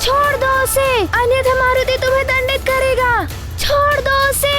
छोड़ दो उसे, अन्यथा मारुति तुम्हें दंडित करेगा। छोड़ दो उसे।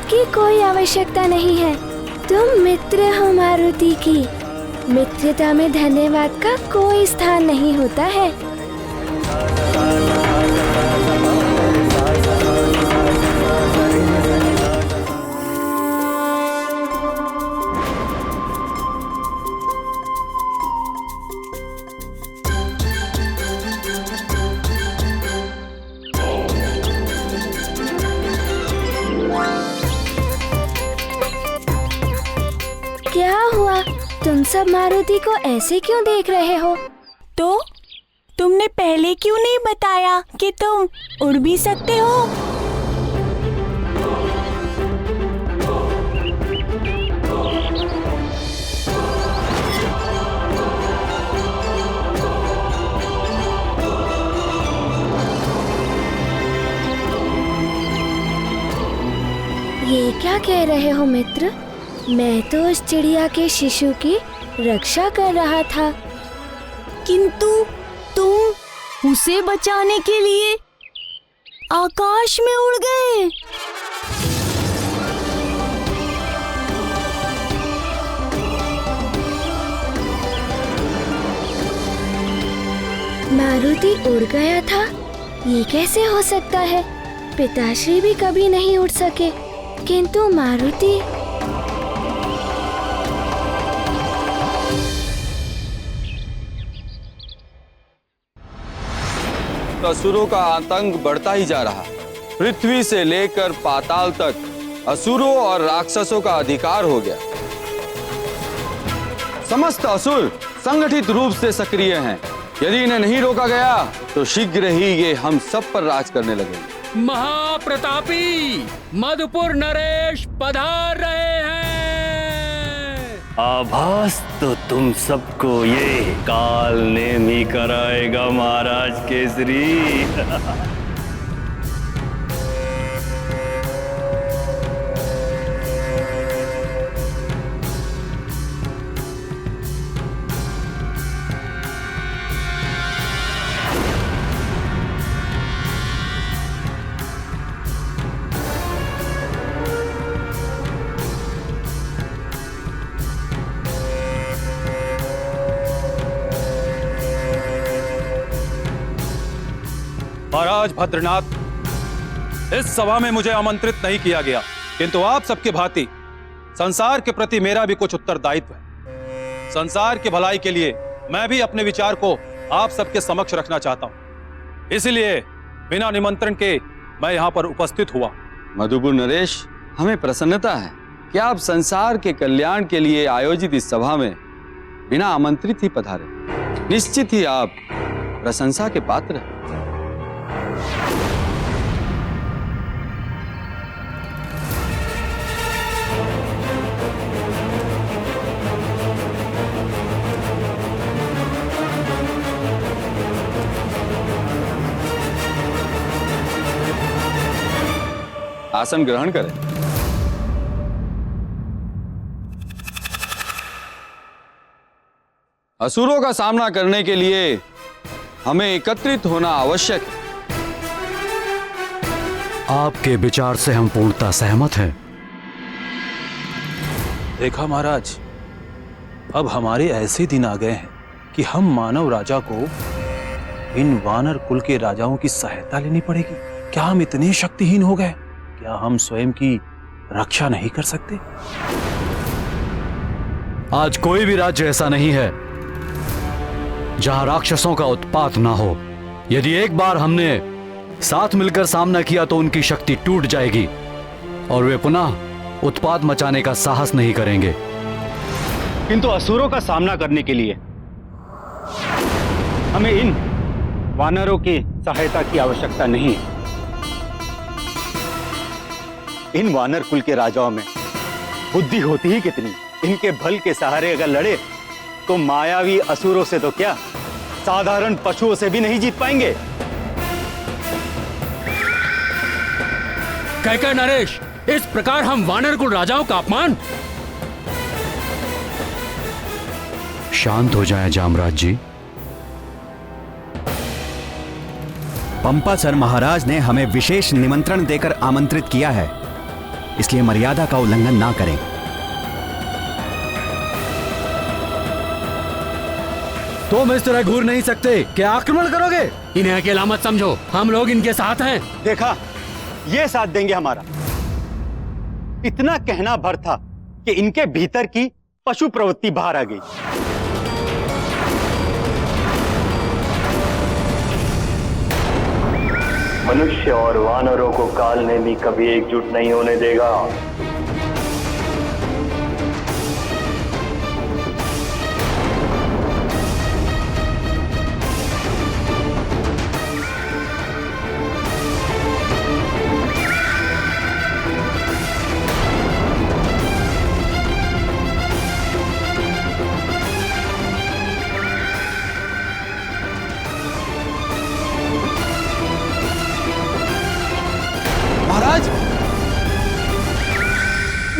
की कोई आवश्यकता नहीं है। तुम मित्र हो मारुति की। मित्रता में धन्यवाद का कोई स्थान नहीं होता है। क्या हुआ? तुम सब मारुति को ऐसे क्यों देख रहे हो? तो तुमने पहले क्यों नहीं बताया कि तुम उड़ भी सकते हो? ये क्या कह रहे हो मित्र? मैं तो उस चिड़िया के शिशु की रक्षा कर रहा था। किंतु तुम उसे बचाने के लिए आकाश में उड़ गए। मारुति उड़ गया था? ये कैसे हो सकता है? पिताश्री भी कभी नहीं उड़ सके, किंतु मारुति। असुरों का आतंक बढ़ता ही जा रहा। पृथ्वी से लेकर पाताल तक असुरों और राक्षसों का अधिकार हो गया। समस्त असुर संगठित रूप से सक्रिय हैं। यदि इन्हें नहीं रोका गया तो शीघ्र ही ये हम सब पर राज करने लगेंगे। महाप्रतापी मधुपुर नरेश पधार रहे हैं। आभास तो तुम सबको ये काल नेम ही कराएगा महाराज केसरी। महाराज भद्रनाथ, इस सभा में मुझे आमंत्रित नहीं किया गया, किंतु आप सबके भांति संसार के प्रति मेरा भी कुछ उत्तरदायित्व है। संसार की भलाई के लिए मैं भी अपने विचार को आप सबके समक्ष रखना चाहता हूं, इसलिए बिना निमंत्रण के मैं यहाँ पर उपस्थित हुआ। मधुपुर नरेश, हमें प्रसन्नता है कि आप संसार के कल्याण के लिए आयोजित इस सभा में बिना आमंत्रित ही पधारे। निश्चित ही आप प्रशंसा के पात्र हैं। आसन ग्रहण करें। असुरों का सामना करने के लिए हमें एकत्रित होना आवश्यक है। आपके विचार से हम पूर्णतः सहमत हैं। देखा महाराज, अब हमारे ऐसे दिन आ गए हैं कि हम मानव राजा को इन वानर कुल के राजाओं की सहायता लेनी पड़ेगी। क्या हम इतने शक्तिहीन हो गए? क्या हम स्वयं की रक्षा नहीं कर सकते? आज कोई भी राज्य ऐसा नहीं है जहां राक्षसों का उत्पात ना हो। यदि एक बार हमने साथ मिलकर सामना किया तो उनकी शक्ति टूट जाएगी और वे पुनः उत्पात मचाने का साहस नहीं करेंगे। किंतु असुरों का सामना करने के लिए हमें इन वानरों की सहायता की आवश्यकता नहीं है। इन वानर कुल के राजाओं में बुद्धि होती ही कितनी। इनके बल के सहारे अगर लड़े तो मायावी असुरों से तो क्या, साधारण पशुओं से भी नहीं जीत पाएंगे। कहकर नरेश, इस प्रकार हम वानर कुल राजाओं का अपमान। शांत हो जाएं जामराज जी। पंपासर महाराज ने हमें विशेष निमंत्रण देकर आमंत्रित किया है, इसलिए मर्यादा का उल्लंघन ना करें। तुम इस तरह घूर नहीं सकते। क्या आक्रमण करोगे? इन्हें अकेला मत समझो, हम लोग इनके साथ हैं। देखा, ये साथ देंगे हमारा। इतना कहना भर था कि इनके भीतर की पशु प्रवृत्ति बाहर आ गई। मनुष्य और वानरों को काल ने भी कभी एकजुट नहीं होने देगा।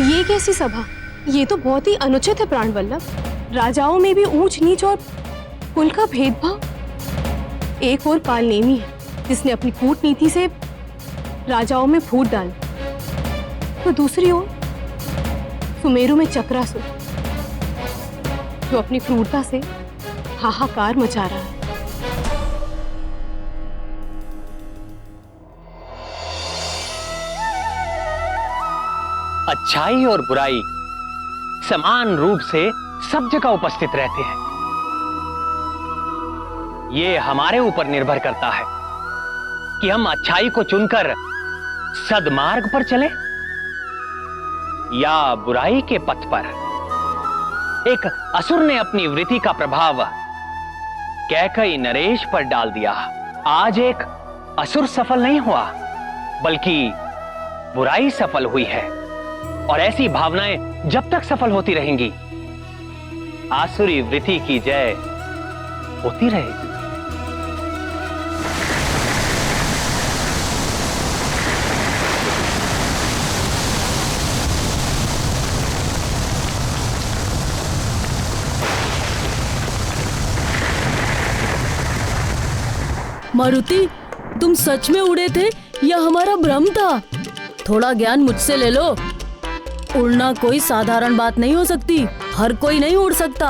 ये कैसी सभा? ये तो बहुत ही अनुचित है प्राणवल्लभ। राजाओं में भी ऊंच नीच और कुल का भेदभाव। एक और कालनेमी है जिसने अपनी कूटनीति से राजाओं में फूट डाली, तो दूसरी ओर सुमेरु में चक्रासुर जो अपनी क्रूरता से हाहाकार मचा रहा है। अच्छाई और बुराई समान रूप से सब जगह उपस्थित रहते हैं। ये हमारे ऊपर निर्भर करता है कि हम अच्छाई को चुनकर सद्मार्ग पर चले या बुराई के पथ पर। एक असुर ने अपनी वृत्ति का प्रभाव कैकई नरेश पर डाल दिया। आज एक असुर सफल नहीं हुआ, बल्कि बुराई सफल हुई है, और ऐसी भावनाएं जब तक सफल होती रहेंगी, आसुरी वृत्ति की जय होती रहेगी। मारुति, तुम सच में उड़े थे या हमारा भ्रम था? थोड़ा ज्ञान मुझसे ले लो। उड़ना कोई साधारण बात नहीं हो सकती, हर कोई नहीं उड़ सकता।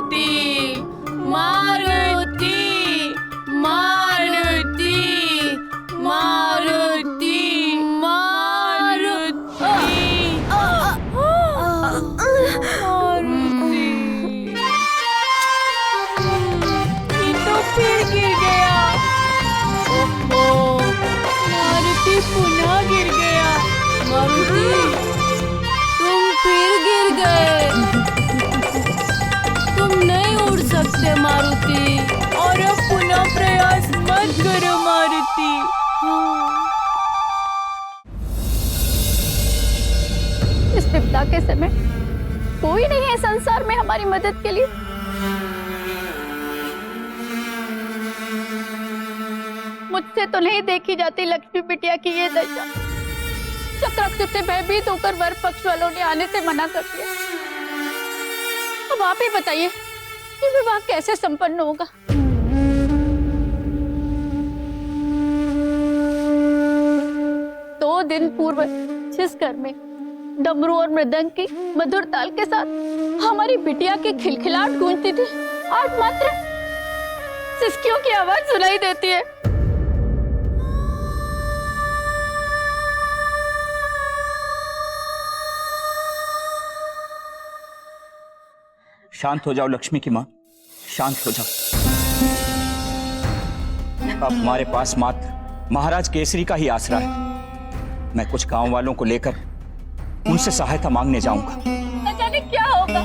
विपदा के समय कोई नहीं है संसार में हमारी मदद के लिए। मुझसे तो नहीं देखी जाती लक्ष्मी बिटिया की ये दशा। चक्रासुर से भयभीत होकर वर पक्ष वालों ने आने से मना कर दिया। अब आप ही बताइए कि विवाह कैसे संपन्न होगा। 2 दिन पूर्व जिस घर में डमरू और मृदंग की मधुर ताल के साथ हमारी बिटिया की खिलखिलाहट गूंजती थी, आज मात्र सिसकियों की आवाज सुनाई देती है। शांत हो जाओ लक्ष्मी की माँ, शांत हो जाओ। अब हमारे पास मात्र महाराज केसरी का ही आसरा है। मैं कुछ गांव वालों को लेकर उनसे सहायता मांगने जाऊंगा। न जाने क्या होगा।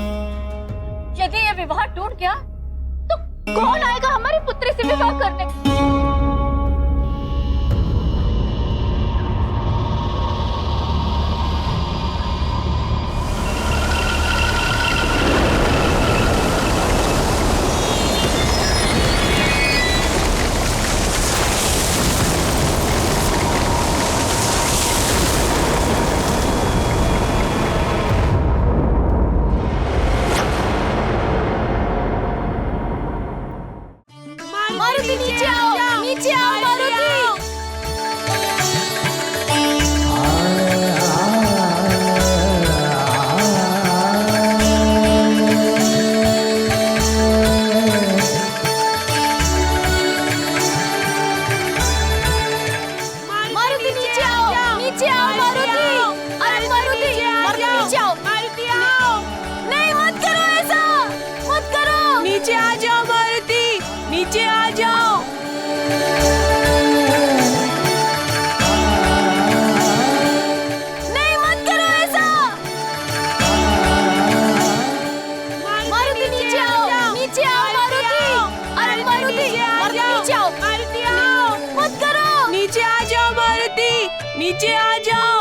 यदि ये विवाह टूट गया तो कौन आएगा हमारी पुत्री से विवाह करने? मारुति नीचे आओ, नीचे आओ मारुति। मारुति नीचे आओ, नीचे आओ मारुति। अरे मारुति, मारुति नीचे आओ, मारुति आओ। नहीं मत करो ऐसा, मत करो। नीचे आ जाओ मारुति, नीचे आ जाओ। नहीं मत करो ऐसा। मारुति नीचे आओ, नीचे आओ मारुति। अरे मारुति, मारुति नीचे आओ, मारुति आओ। मत करो। नीचे आ जाओ मारुति, नीचे आ जाओ।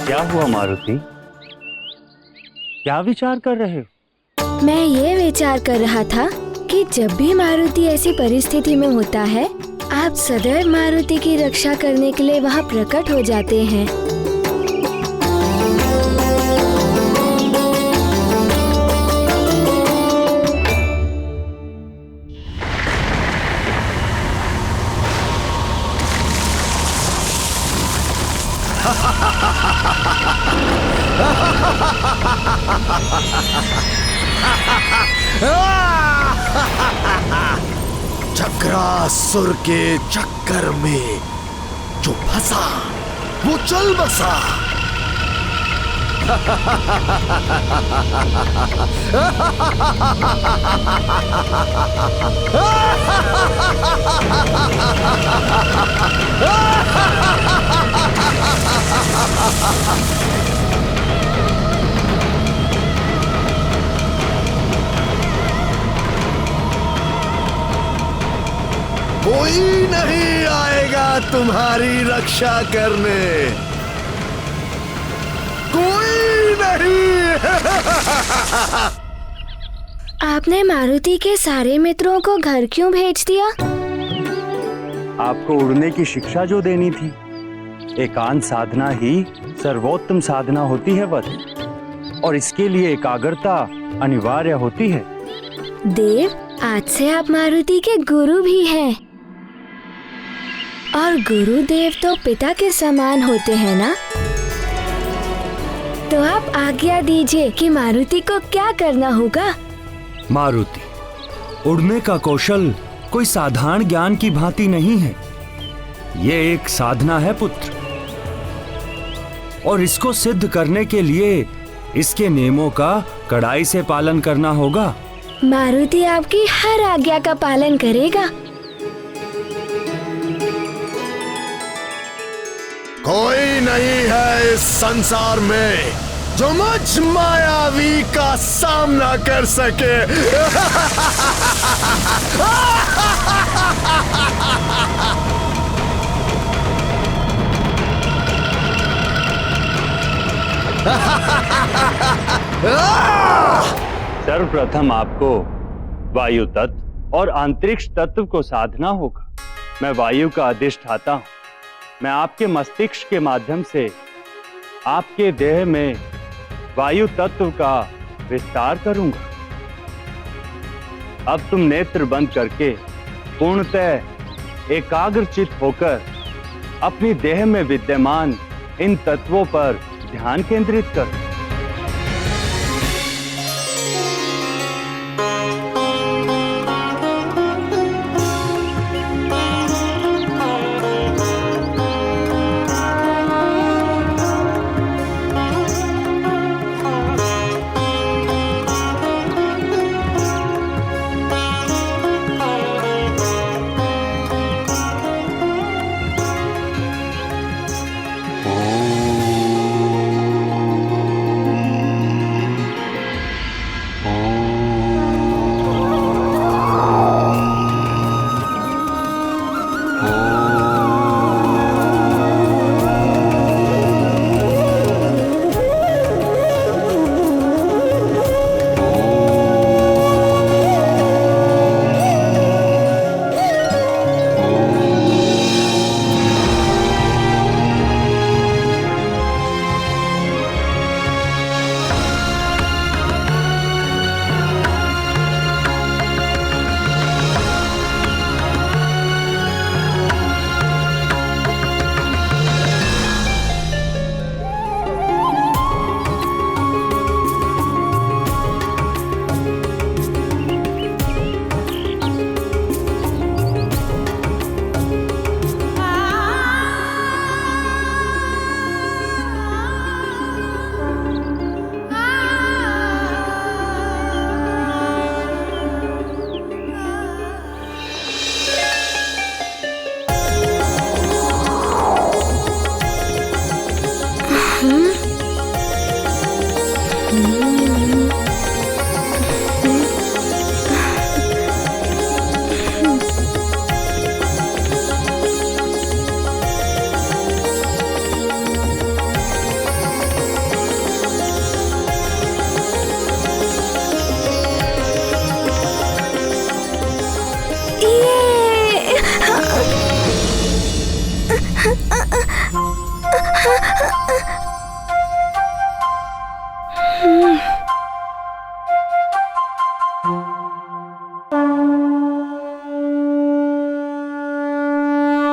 क्या हुआ मारुति? क्या विचार कर रहे हो? मैं ये विचार कर रहा था कि जब भी मारुति ऐसी परिस्थिति में होता है, आप सदैव मारुति की रक्षा करने के लिए वहाँ प्रकट हो जाते हैं। चक्रासुर के चक्कर में जो फंसा वो चल बसा। कोई नहीं आएगा तुम्हारी रक्षा करने, कोई नहीं। आपने मारुति के सारे मित्रों को घर क्यों भेज दिया? आपको उड़ने की शिक्षा जो देनी थी। एकांत साधना ही सर्वोत्तम साधना होती है वत्स, और इसके लिए एकाग्रता अनिवार्य होती है। देव, आज से आप मारुति के गुरु भी हैं। और गुरुदेव तो पिता के समान होते हैं ना? तो आप आज्ञा दीजिए कि मारुति को क्या करना होगा। मारुति, उड़ने का कौशल कोई साधारण ज्ञान की भांति नहीं है। ये एक साधना है पुत्र, और इसको सिद्ध करने के लिए इसके नियमों का कड़ाई से पालन करना होगा। मारुति आपकी हर आज्ञा का पालन करेगा। कोई नहीं है इस संसार में जो मुझ मायावी का सामना कर सके। सर्वप्रथम आपको वायु तत्व और अंतरिक्ष तत्व को साधना होगा। मैं वायु का अधिष्ठाता हूं। मैं आपके मस्तिष्क के माध्यम से आपके देह में वायु तत्व का विस्तार करूंगा। अब तुम नेत्र बंद करके पूर्णतः एकाग्रचित होकर अपनी देह में विद्यमान इन तत्वों पर ध्यान केंद्रित करो।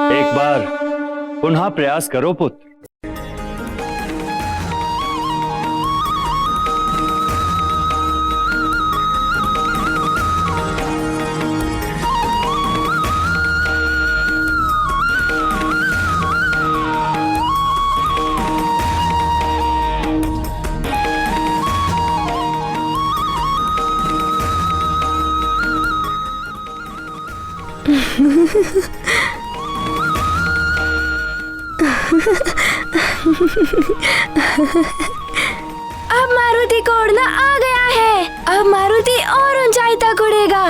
एक बार पुनः प्रयास करो पुत्र। अब मारुति को उड़ना आ गया है। अब मारुति और ऊंचाई तक उड़ेगा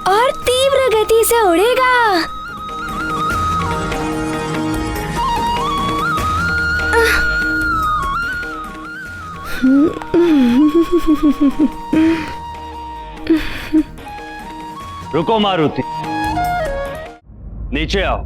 और तीव्र गति से उड़ेगा। रुको मारुति, नीचे आओ।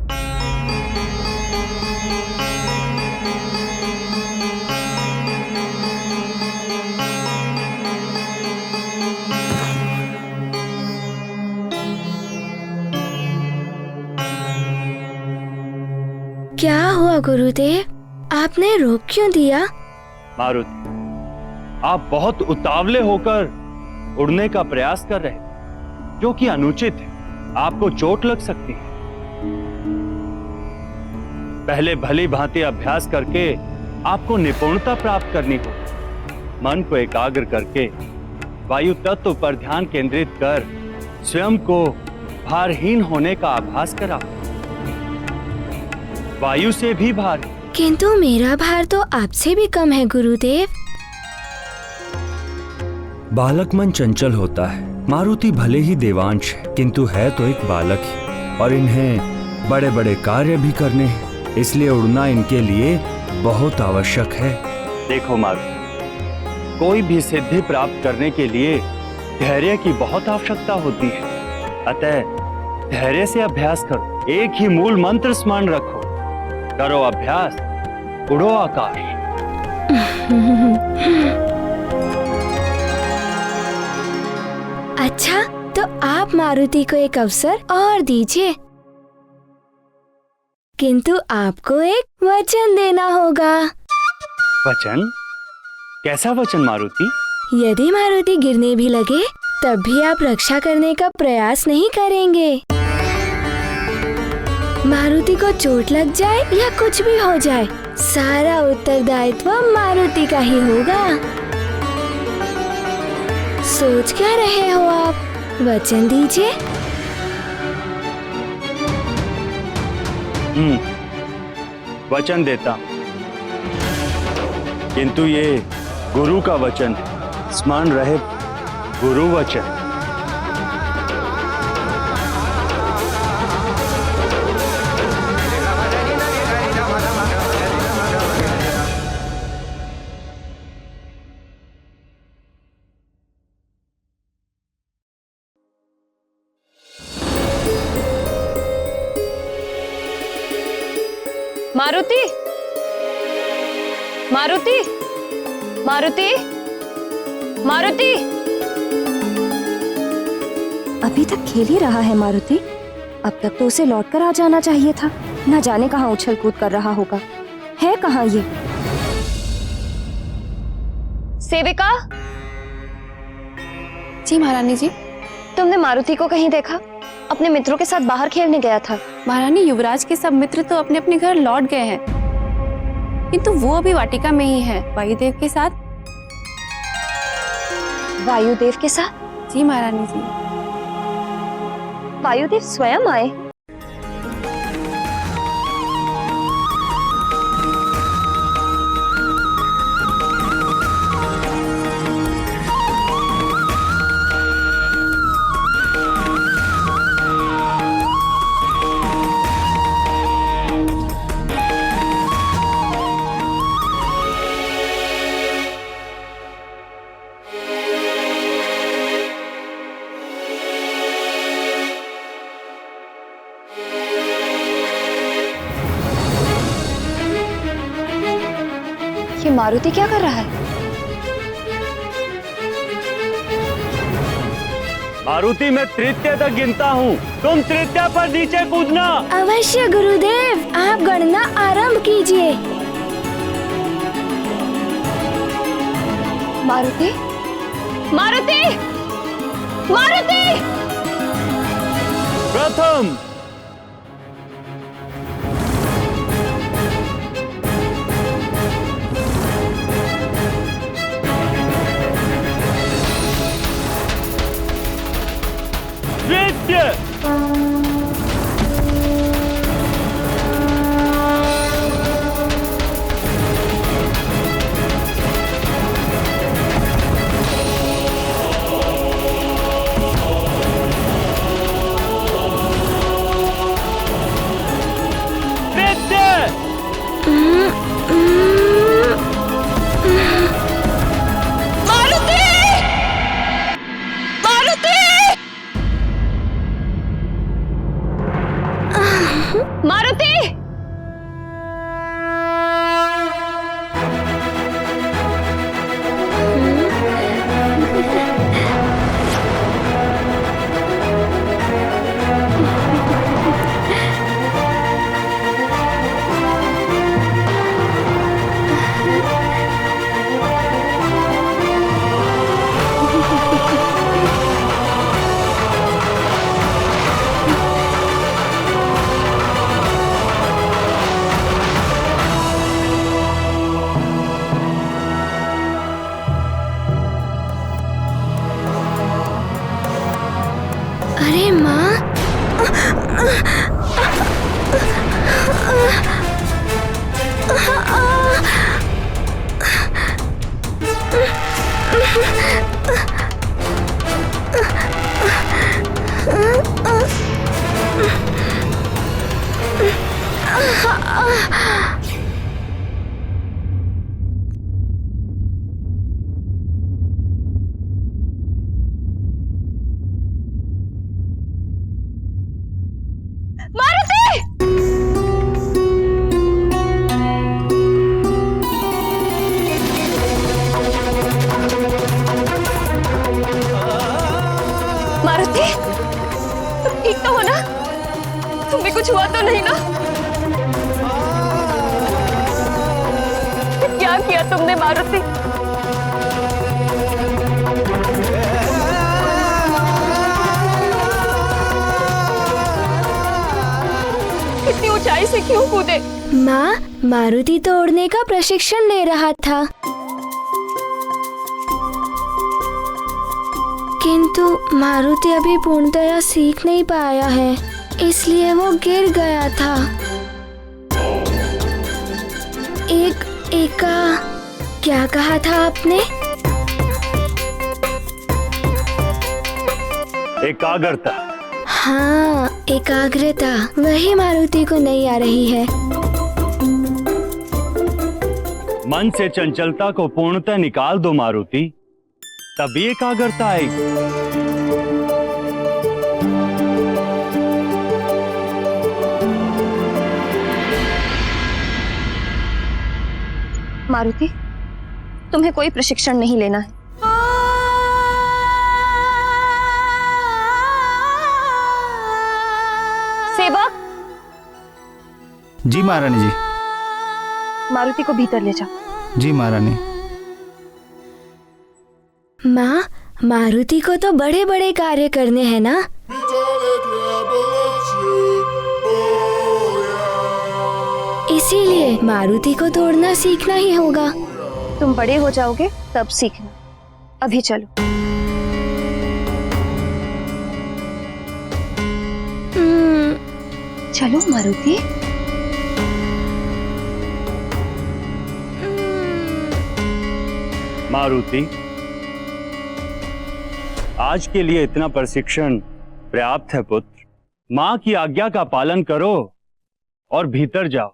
क्या हुआ गुरुदेव, आपने रोक क्यों दिया? मारुति, आप बहुत उतावले होकर उड़ने का प्रयास कर रहे, जो कि अनुचित है। आपको चोट लग सकती है। पहले भली भांति अभ्यास करके आपको निपुणता प्राप्त करनी होगी। मन को एकाग्र करके वायु तत्व पर ध्यान केंद्रित कर स्वयं को भारहीन होने का आभास कराओ। वायु से भी भार। किंतु मेरा भार तो आपसे भी कम है गुरुदेव। बालक मन चंचल होता है। मारुति भले ही देवांश है, किंतु है तो एक बालक ही, और इन्हें बड़े बड़े कार्य भी करने हैं, इसलिए उड़ना इनके लिए बहुत आवश्यक है। देखो मारुति, कोई भी सिद्धि प्राप्त करने के लिए धैर्य की बहुत आवश्यकता होती है। अतः धैर्य से अभ्यास करो। एक ही मूल मंत्र स्मरण रखो। करो अभ्यास, उड़ो आकाश। अच्छा, तो आप मारुति को एक अवसर और दीजिए, किंतु आपको एक वचन देना होगा। वचन? कैसा वचन मारुति? यदि मारुति गिरने भी लगे तब भी आप रक्षा करने का प्रयास नहीं करेंगे। मारुति को चोट लग जाए या कुछ भी हो जाए, सारा उत्तरदायित्व मारुति का ही होगा। सोच क्या रहे हो आप? वचन दीजिए। वचन देता, किंतु ये गुरु का वचन है। स्मरण रहे, गुरु वचन। मारुति, मारुति, मारुति, मारुति। अभी तक खेल ही रहा है मारुति। अब तक तो उसे लौटकर आ जाना चाहिए था। न जाने कहाँ उछल कूद कर रहा होगा। है कहाँ ये? सेविका। जी महारानी जी। तुमने मारुति को कहीं देखा? अपने मित्रों के साथ बाहर खेलने गया था। महारानी, युवराज के सब मित्र तो अपने अपने घर लौट गए हैं, किंतु वो अभी वाटिका में ही है, वायुदेव के साथ। वायुदेव के साथ? जी महारानी जी। वायुदेव स्वयं आए? ये मारुति क्या कर रहा है? मारुति, मैं तृतीय तक गिनता हूँ, तुम तृतीय पर नीचे कूदना। अवश्य गुरुदेव, आप गणना आरंभ कीजिए। मारुति, मारुति, मारुति। प्रथम, द्वितीय, मारुति! अरे माँ, मारुति, तुम ठीक तो हो ना? तुम्हें कुछ हुआ तो नहीं ना? क्या किया तुमने मारुति? इतनी ऊंचाई से क्यों कूदे? माँ, मारुति तो उड़ने का प्रशिक्षण ले रहा था, किंतु मारुति अभी पूर्णतया सीख नहीं पाया है, इसलिए वो गिर गया था। क्या कहा था आपने? एकाग्रता। हाँ, एकाग्रता, वही मारुति को नहीं आ रही है। मन से चंचलता को पूर्णतः निकाल दो मारुति, तभी एकाग्रता आएगी। मारुति, तुम्हें कोई प्रशिक्षण नहीं लेना है। सेवक। जी महारानी जी। मारुति को भीतर ले जाओ। जी महारानी। माँ, मारुति को तो बड़े बड़े कार्य करने हैं ना? इसीलिए मारुति को तोड़ना सीखना ही होगा। तुम बड़े हो जाओगे तब सीखना, अभी चलो। चलो मारुति। मारुति, आज के लिए इतना प्रशिक्षण पर्याप्त है पुत्र। माँ की आज्ञा का पालन करो और भीतर जाओ।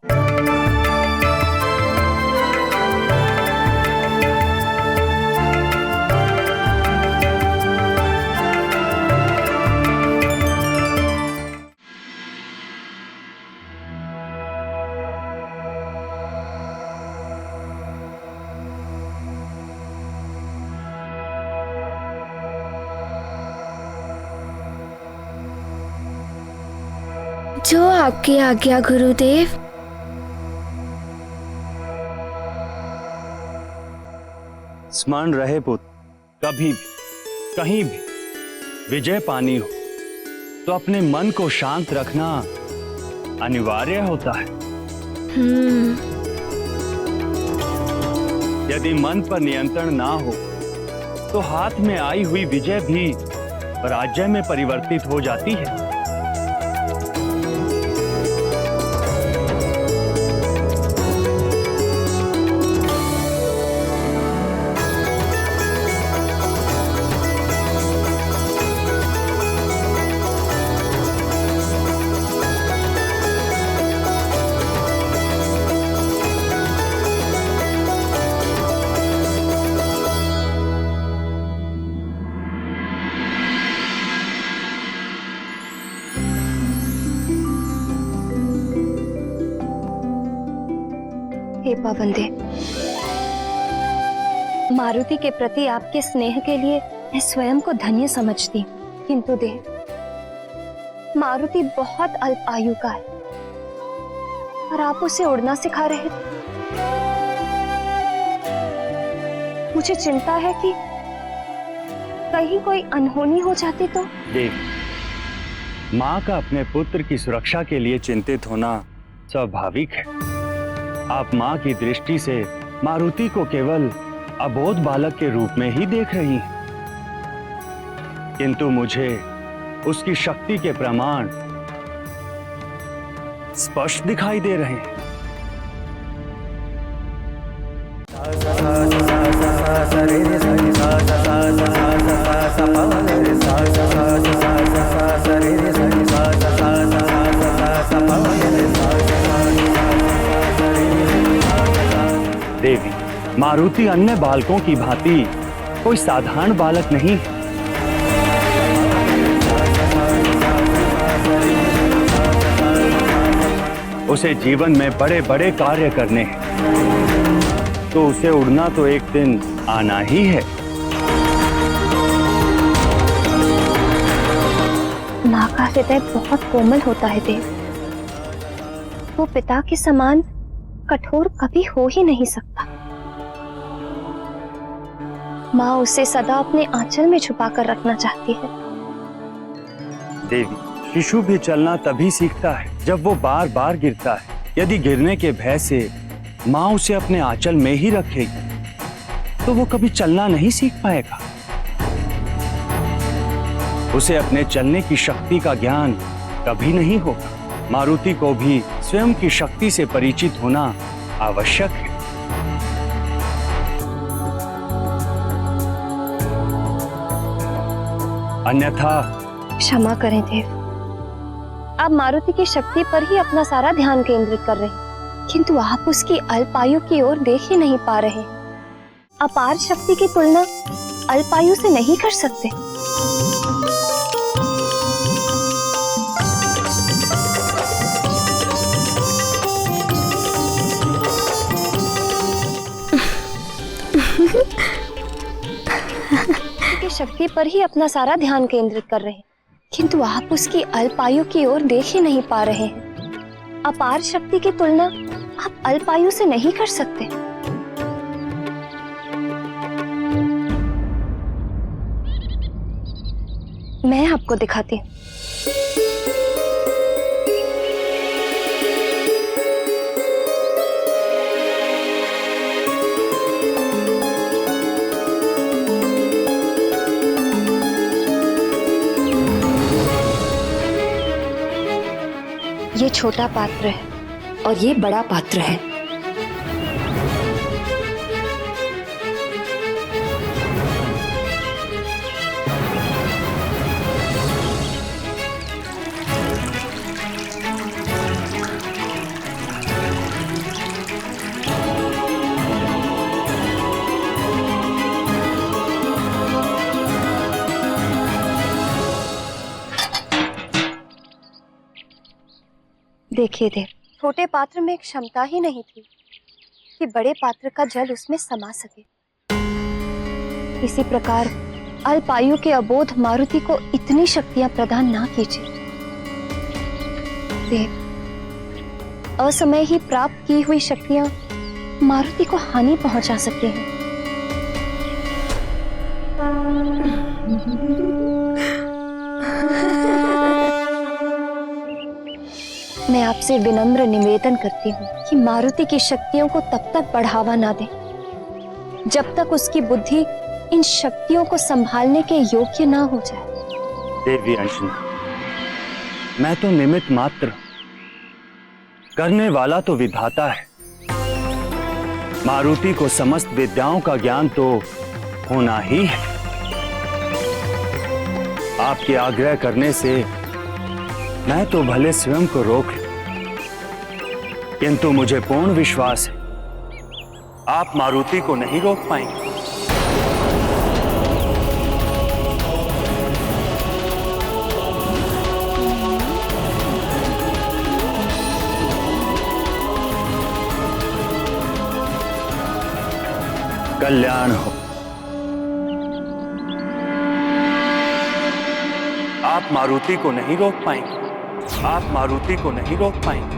जो आपकी आज्ञा गुरुदेव। स्मरण रहे पुत्र, कभी भी कहीं भी विजय पानी हो तो अपने मन को शांत रखना अनिवार्य होता है। यदि मन पर नियंत्रण ना हो तो हाथ में आई हुई विजय भी पराजय में परिवर्तित हो जाती है। हे पावंदे, मारुति के प्रति आपके स्नेह के लिए मैं स्वयं को धन्य समझती, किंतु देव, मारुति बहुत अल्प आयु का है और आप उसे उड़ना सिखा रहे थे। मुझे चिंता है कि कहीं कोई अनहोनी हो जाती तो। देव, माँ का अपने पुत्र की सुरक्षा के लिए चिंतित होना स्वाभाविक है। आप माँ की दृष्टि से मारुति को केवल अबोध बालक के रूप में ही देख रही हैं, किंतु मुझे उसकी शक्ति के प्रमाण स्पष्ट दिखाई दे रहे हैं। देवी, मारुति अन्य बालकों की भांति कोई साधारण बालक नहीं है। उसे जीवन में बड़े बड़े कार्य करने हैं, तो उसे उड़ना तो एक दिन आना ही है। माँ का हृदय बहुत कोमल होता है देव। वो पिता के समान कठोर कभी हो ही नहीं सकता। माँ उसे सदा अपने आंचल में छुपा कर रखना चाहती है। देवी, शिशु भी चलना तभी सीखता है जब वो बार बार गिरता है। यदि गिरने के भय से माँ उसे अपने आंचल में ही रखेगी तो वो कभी चलना नहीं सीख पाएगा। उसे अपने चलने की शक्ति का ज्ञान कभी नहीं होगा। मारुति को भी स्वयं की शक्ति से परिचित होना आवश्यक है। अन्यथा क्षमा करें देव, आप मारुति की शक्ति पर ही अपना सारा ध्यान केंद्रित कर रहे हैं, किंतु आप उसकी अल्पायु की ओर देख ही नहीं पा रहे। अपार शक्ति की तुलना अल्पायु से नहीं कर सकते। की शक्ति पर ही अपना सारा ध्यान केंद्रित कर रहे हैं, किंतु आप उसकी अल्पायु की ओर देख ही नहीं पा रहे हैं। अपार शक्ति की तुलना आप अल्पायु से नहीं कर सकते। मैं आपको दिखाती हूँ। ये छोटा पात्र है और ये बड़ा पात्र है। देखिए देव, छोटे पात्र में क्षमता ही नहीं थी कि बड़े पात्र का जल उसमें समा सके। इसी प्रकार अल्पायु के अबोध मारुति को इतनी शक्तियां प्रदान ना कीजिए। देव, असमय ही प्राप्त की हुई शक्तियां मारुति को हानि पहुंचा सकती हैं। मैं आपसे विनम्र निवेदन करती हूँ कि मारुति की शक्तियों को तब तक बढ़ावा ना दें जब तक उसकी बुद्धि इन शक्तियों को संभालने के योग्य ना हो जाए। देवी अंजना, मैं तो निमित्त मात्र, करने वाला तो विधाता है। मारुति को समस्त विद्याओं का ज्ञान तो होना ही है। आपके आग्रह करने से मैं तो भले स्वयं को रोक लूं, किंतु मुझे पूर्ण विश्वास है आप मारुति को नहीं रोक पाएंगे। कल्याण हो। आप मारुति को नहीं रोक पाएंगे। आप मारुति को नहीं रोक पाएंगे।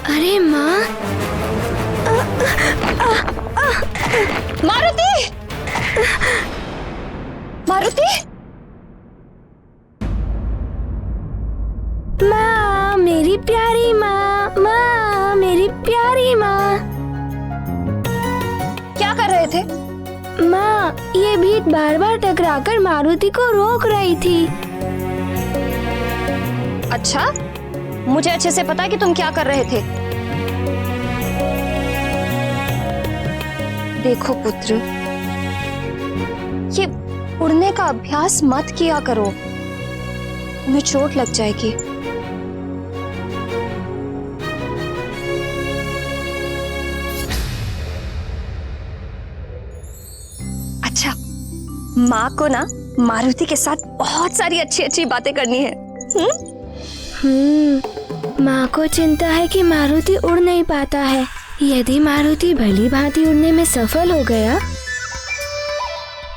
अरे माँ, मारुति! मारुति, माँ मेरी प्यारी माँ, माँ मेरी प्यारी माँ। क्या कर रहे थे? माँ ये भीत बार बार टकराकर मारुति को रोक रही थी। अच्छा, मुझे अच्छे से पता है कि तुम क्या कर रहे थे। देखो पुत्र, ये उड़ने का अभ्यास मत किया करो, तुम्हें चोट लग जाएगी। अच्छा, माँ को ना मारुति के साथ बहुत सारी अच्छी अच्छी बातें करनी है। माँ को चिंता है कि मारुति उड़ नहीं पाता है। यदि मारुति भली भांति उड़ने में सफल हो गया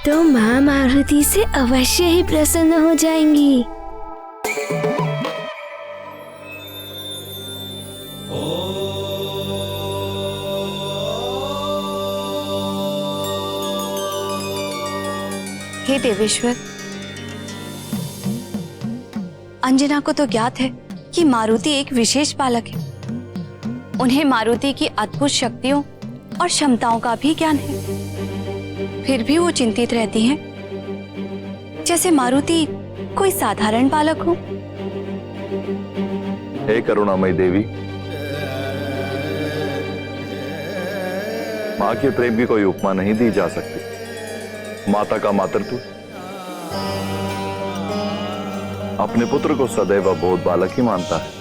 तो माँ मारुति से अवश्य ही प्रसन्न हो जाएंगी। हे देवेश्वर, अंजना को तो ज्ञात है कि मारुति एक विशेष बालक है। उन्हें मारुति की अद्भुत शक्तियों और क्षमताओं का भी ज्ञान है। फिर भी वो चिंतित रहती हैं, जैसे मारुति कोई साधारण बालक हो। हे करुणामयी देवी, माँ के प्रेम की कोई उपमा नहीं दी जा सकती। माता का मातृत्व अपने पुत्र को सदैव बोध बालक ही मानता है।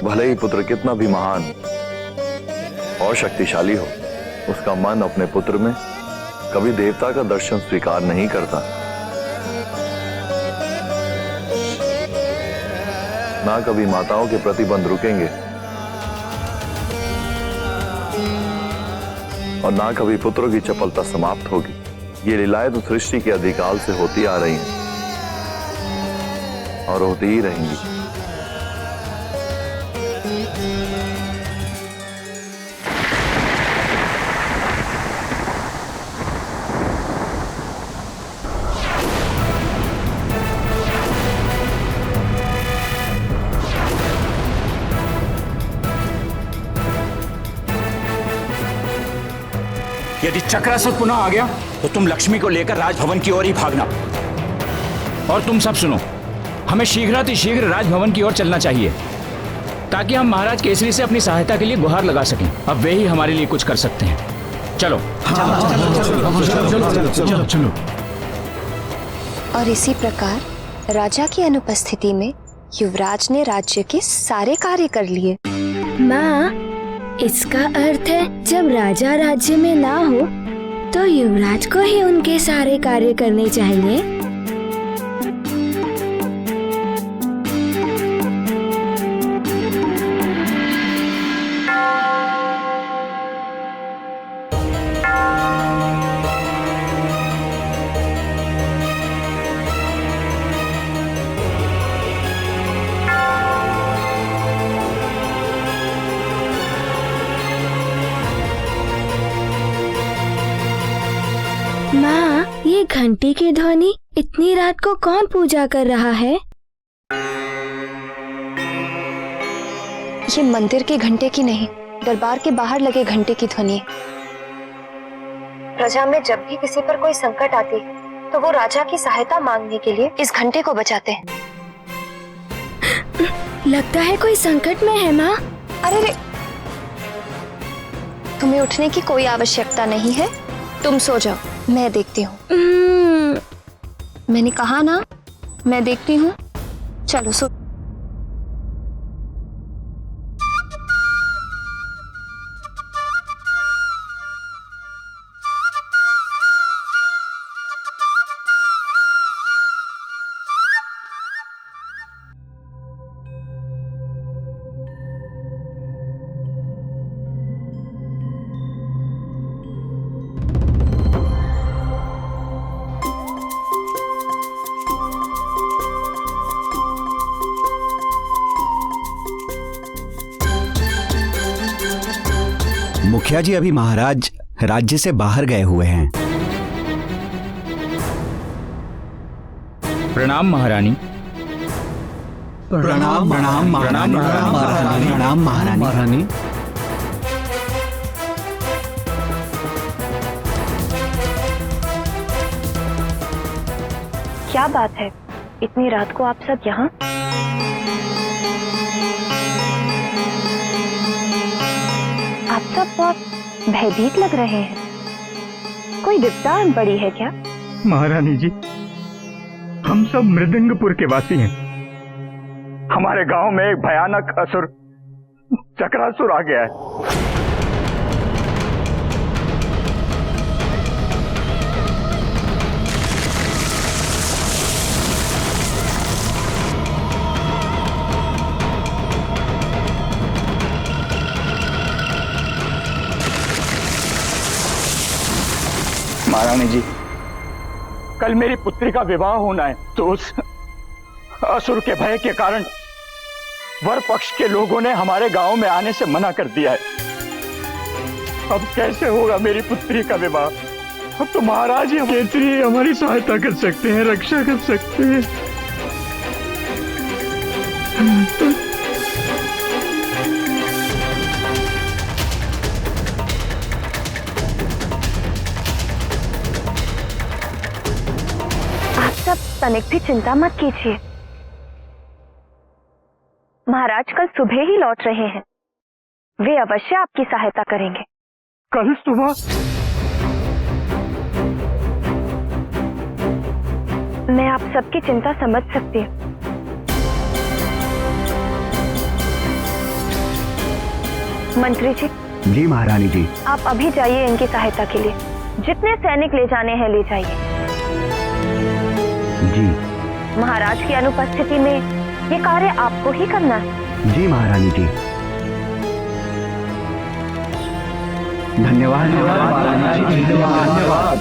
भले ही पुत्र कितना भी महान और शक्तिशाली हो, उसका मन अपने पुत्र में कभी देवता का दर्शन स्वीकार नहीं करता। ना कभी माताओं के प्रतिबंध रुकेंगे और ना कभी पुत्रों की चपलता समाप्त होगी। ये लीलाएं तो सृष्टि के अधिकाल से होती आ रही हैं और होती ही रहेंगी। यदि चक्रासुर पुनः आ गया तो तुम लक्ष्मी को लेकर राजभवन की ओर ही भागना। और तुम सब सुनो, हमें शीघ्र राजभवन की ओर चलना चाहिए ताकि हम महाराज केसरी से अपनी सहायता के लिए गुहार लगा सकें। अब वे ही हमारे लिए कुछ कर सकते हैं। चलो चलो। और इसी प्रकार राजा की अनुपस्थिति में युवराज ने राज्य के सारे कार्य कर लिए। माँ, इसका अर्थ है जब राजा राज्य में ना हो तो युवराज को ही उनके सारे कार्य करने चाहिए। माँ, ये घंटी की ध्वनि इतनी रात को कौन पूजा कर रहा है? ये मंदिर के घंटे की नहीं, दरबार के बाहर लगे घंटे की ध्वनि है। प्रजा में जब भी किसी पर कोई संकट आती है तो वो राजा की सहायता मांगने के लिए इस घंटे को बजाते हैं। लगता है कोई संकट में है माँ। अरे तुम्हें उठने की कोई आवश्यकता नहीं है, तुम सो जाओ, मैं देखती हूँ। मैंने कहा ना, मैं देखती हूँ। चलो सो। मुखिया जी अभी महाराज राज्य से बाहर गए हुए हैं। प्रणाम महारानी। प्रणाम प्रणाम महारानी। प्रणाम महारानी। क्या बात है, इतनी रात को आप सब यहाँ? आप सब बहुत भयभीत लग रहे हैं। कोई विपदा पड़ी है क्या? महारानी जी, हम सब मृदंगपुर के वासी हैं। हमारे गांव में एक भयानक असुर चक्रासुर आ गया है। महारानी जी, कल मेरी पुत्री का विवाह होना है, तो उस असुर के भय के कारण वर पक्ष के लोगों ने हमारे गांव में आने से मना कर दिया है। अब कैसे होगा मेरी पुत्री का विवाह? अब तो महाराज ही केसरी हमारी सहायता कर सकते हैं, रक्षा कर सकते हैं। तनिक भी चिंता मत कीजिए, महाराज कल सुबह ही लौट रहे हैं। वे अवश्य आपकी सहायता करेंगे। कल सुबह? मैं आप सबकी चिंता समझ सकती हूँ। मंत्री जी। जी महारानी जी। आप अभी जाइए इनकी सहायता के लिए। जितने सैनिक ले जाने हैं ले जाइए। जी। महाराज की अनुपस्थिति में ये कार्य आपको ही करना है। जी महारानी जी। धन्यवाद। धन्यवाद।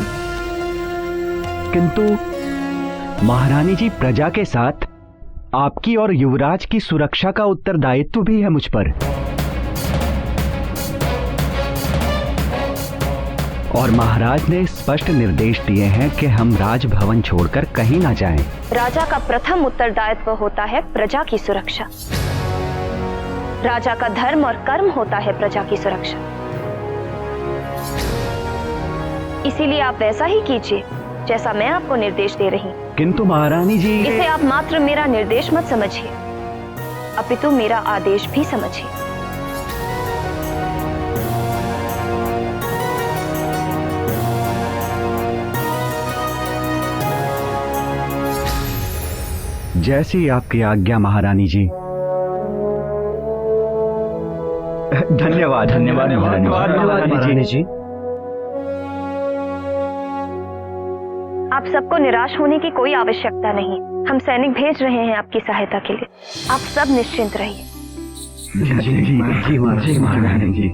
किंतु महारानी जी, प्रजा के साथ आपकी और युवराज की सुरक्षा का उत्तरदायित्व भी है मुझ पर। और महाराज ने स्पष्ट निर्देश दिए हैं कि हम राजभवन छोड़कर कहीं ना जाएं। राजा का प्रथम उत्तरदायित्व होता है प्रजा की सुरक्षा। राजा का धर्म और कर्म होता है प्रजा की सुरक्षा। इसीलिए आप वैसा ही कीजिए जैसा मैं आपको निर्देश दे रही हूँ। किंतु महारानी जी, इसे आप मात्र मेरा निर्देश मत समझिए, अपितु मेरा आदेश भी समझिए। जैसी आपकी आज्ञा महारानी जी। धन्यवाद। धन्यवाद महारानी जी। आप सबको निराश होने की कोई आवश्यकता नहीं। हम सैनिक भेज रहे हैं आपकी सहायता के लिए। आप सब निश्चिंत रहिए। जी महारानी जी।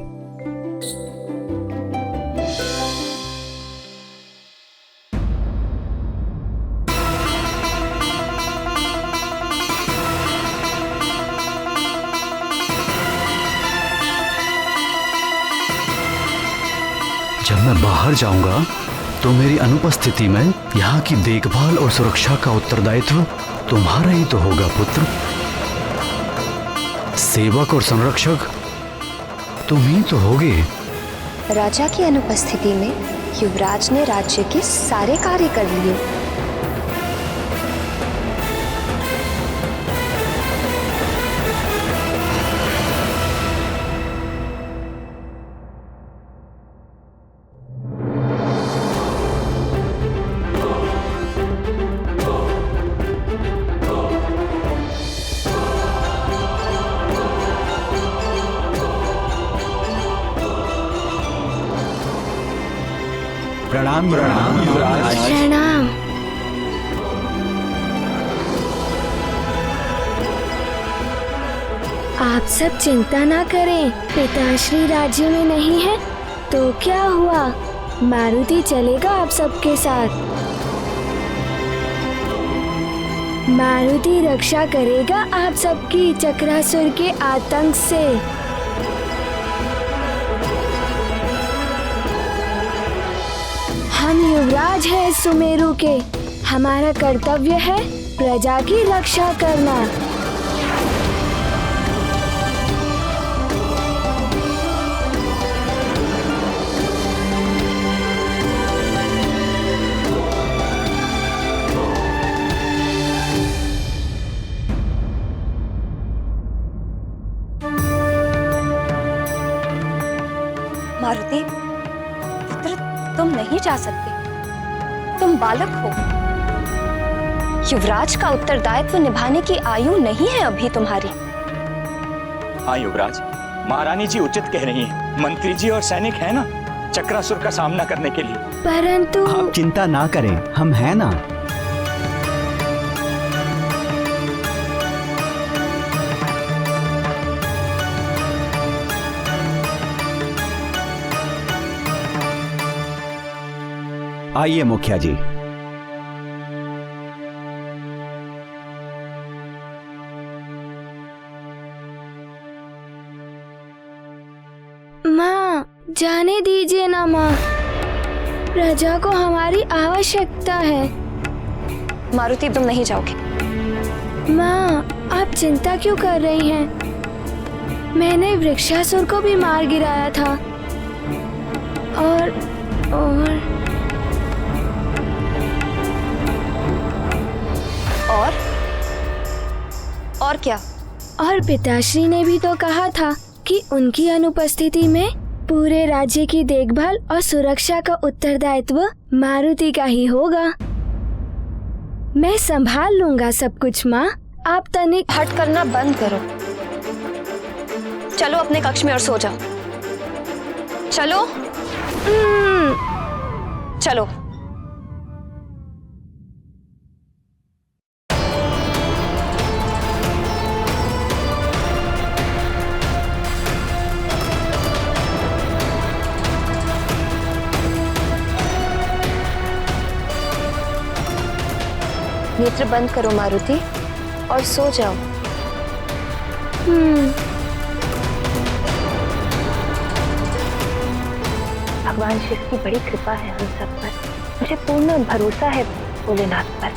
जब मैं बाहर जाऊंगा तो मेरी अनुपस्थिति में यहाँ की देखभाल और सुरक्षा का उत्तरदायित्व तुम्हारा ही तो होगा पुत्र। सेवक और संरक्षक तुम ही तो होगे। राजा की अनुपस्थिति में युवराज ने राज्य के सारे कार्य कर लिए। प्रणाम प्रणाम प्रणाम। आप सब चिंता ना करें, पिताश्री राज्य में नहीं है तो क्या हुआ, मारुति चलेगा आप सबके साथ। मारुति रक्षा करेगा आप सबकी चक्रासुर के आतंक से। हम युवराज हैं सुमेरु के। हमारा कर्तव्य है प्रजा की रक्षा करना। मारुति पुत्र, तुम नहीं जा सकते। तुम बालक हो। युवराज का उत्तरदायित्व निभाने की आयु नहीं है अभी तुम्हारी। हाँ युवराज, महारानी जी उचित कह रही हैं। मंत्री जी और सैनिक है ना चक्रासुर का सामना करने के लिए। परंतु आप चिंता ना करें, हम हैं ना। आइए मुखिया जी। माँ, जाने दीजिए ना माँ, प्रजा को हमारी आवश्यकता है। मारुति, तुम नहीं जाओगे। माँ, आप चिंता क्यों कर रही हैं? मैंने वृक्षासुर को भी मार गिराया था। और क्या? और पिताश्री ने भी तो कहा था कि उनकी अनुपस्थिति में पूरे राज्य की देखभाल और सुरक्षा का उत्तरदायित्व मारुति का ही होगा। मैं संभाल लूंगा सब कुछ माँ, आप तनिक हट करना बंद करो। चलो अपने कक्ष में और सो जाओ। चलो चलो। नेत्र बंद करो मारुति और सो जाओ। भगवान शिव की बड़ी कृपा है हम सब पर। मुझे पूर्ण भरोसा है भोलेनाथ पर।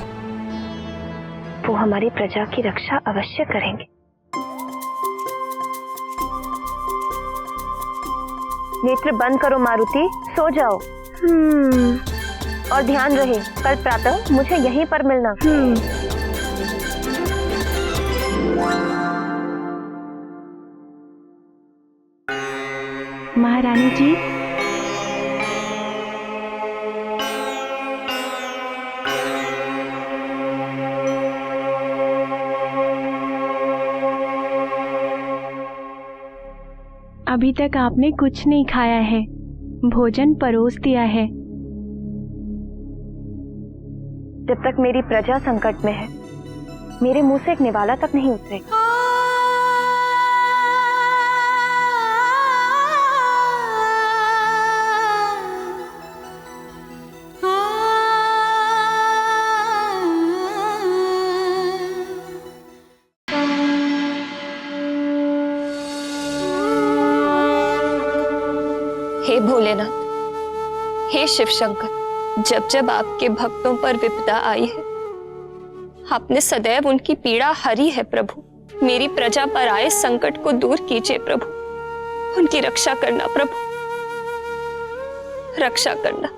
वो हमारी प्रजा की रक्षा अवश्य करेंगे। नेत्र बंद करो मारुति, सो जाओ। और ध्यान रहे कल प्रातः मुझे यहीं पर मिलना। महारानी जी, अभी तक आपने कुछ नहीं खाया है, भोजन परोस दिया है। जब तक मेरी प्रजा संकट में है, मेरे मुंह से एक निवाला तक नहीं उतरेगा। हे भोलेनाथ, हे शिव शंकर, जब जब आपके भक्तों पर विपदा आई है, आपने सदैव उनकी पीड़ा हरी है प्रभु। मेरी प्रजा पर आए संकट को दूर कीजिए प्रभु। उनकी रक्षा करना प्रभु, रक्षा करना।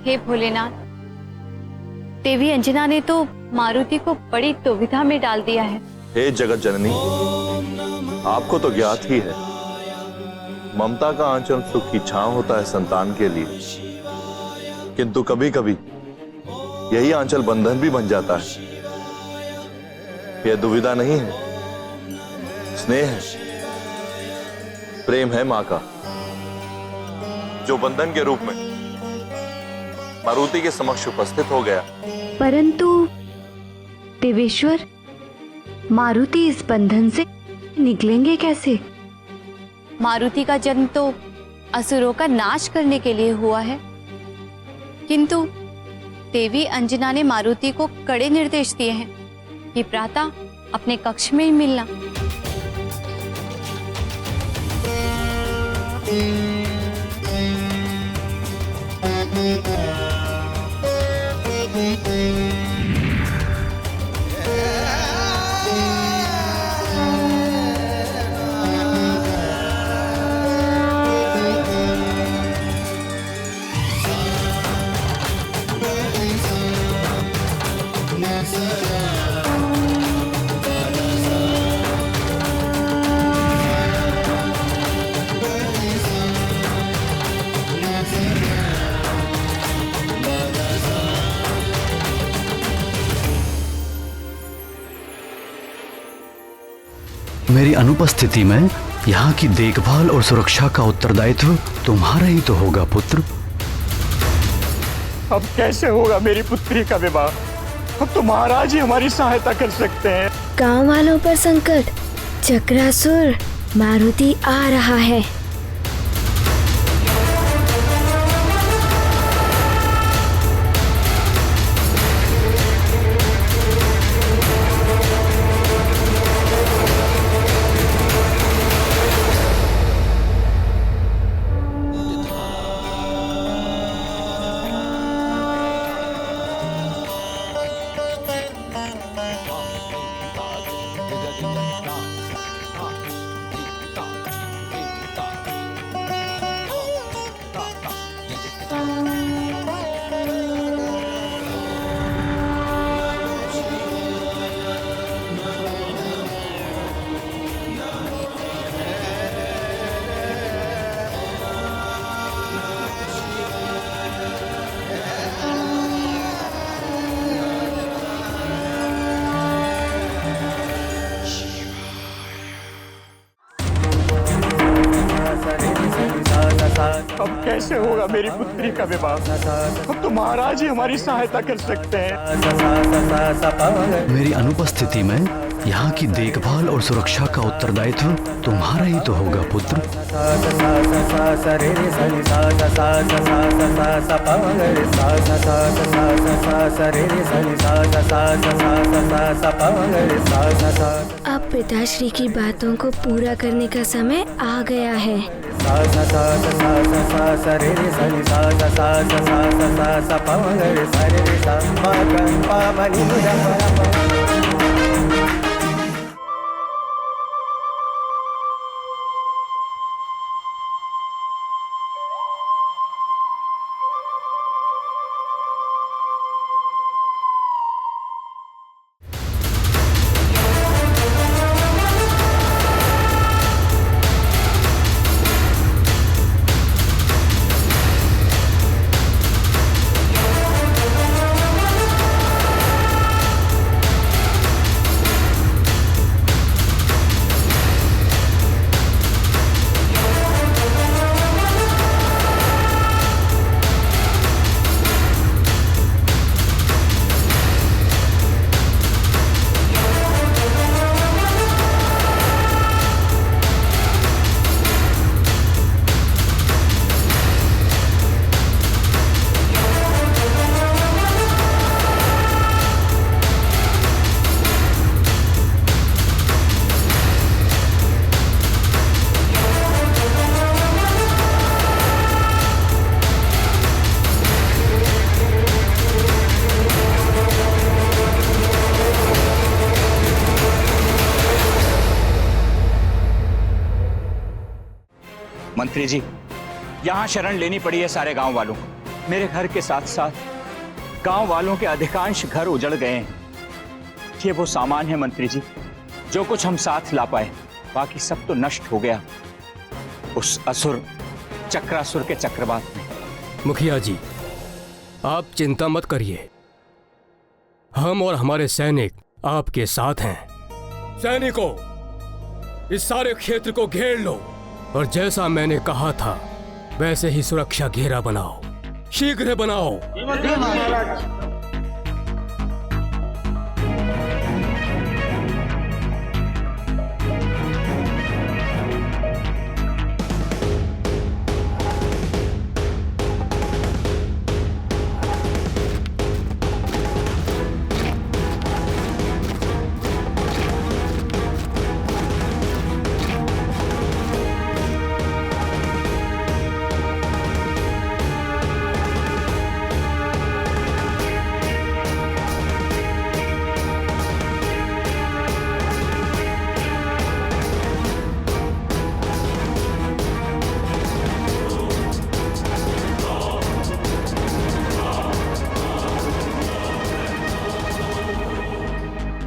हे भोलेनाथ, देवी अंजना ने तो मारुति को बड़ी दुविधा में डाल दिया है। हे जगत जननी, आपको तो ज्ञात ही है, ममता का आंचल सुख की छांव होता है संतान के लिए, किंतु कभी कभी यही आंचल बंधन भी बन जाता है। यह दुविधा नहीं है, स्नेह है, प्रेम है मां का, जो बंधन के रूप में मारुति के समक्ष उपस्थित हो गया। परंतु देवेश्वर, मारुति इस बंधन से निकलेंगे कैसे? मारुति का जन्म तो असुरों का नाश करने के लिए हुआ है, किंतु देवी अंजना ने मारुति को कड़े निर्देश दिए हैं कि प्रातः अपने कक्ष में ही मिलना। मेरी अनुपस्थिति में यहाँ की देखभाल और सुरक्षा का उत्तरदायित्व तुम्हारा ही तो होगा पुत्र। अब कैसे होगा मेरी पुत्री का विवाह? अब तो महाराज ही हमारी सहायता कर सकते हैं। गांव वालों पर संकट, चक्रासुर मारुति आ रहा है। अब कैसे होगा मेरी पुत्री का विवाह? अब तो महाराज ही हमारी सहायता कर सकते हैं। मेरी अनुपस्थिति में यहाँ की देखभाल और सुरक्षा का उत्तरदायित्व तुम्हारा ही तो होगा पुत्र। अब पिताश्री की बातों को पूरा करने का समय आ गया है। मंत्री जी, यहाँ शरण लेनी पड़ी है सारे गांव वालों को। मेरे घर के साथ साथ गांव वालों के अधिकांश घर उजड़ गए हैं। ये वो सामान है मंत्री जी जो कुछ हम साथ ला पाए, बाकी सब तो नष्ट हो गया उस असुर चक्रासुर के चक्रवात में। मुखिया जी, आप चिंता मत करिए, हम और हमारे सैनिक आपके साथ हैं। सैनिकों, इस सारे क्षेत्र को घेर लो और जैसा मैंने कहा था वैसे ही सुरक्षा घेरा बनाओ, शीघ्र बनाओ।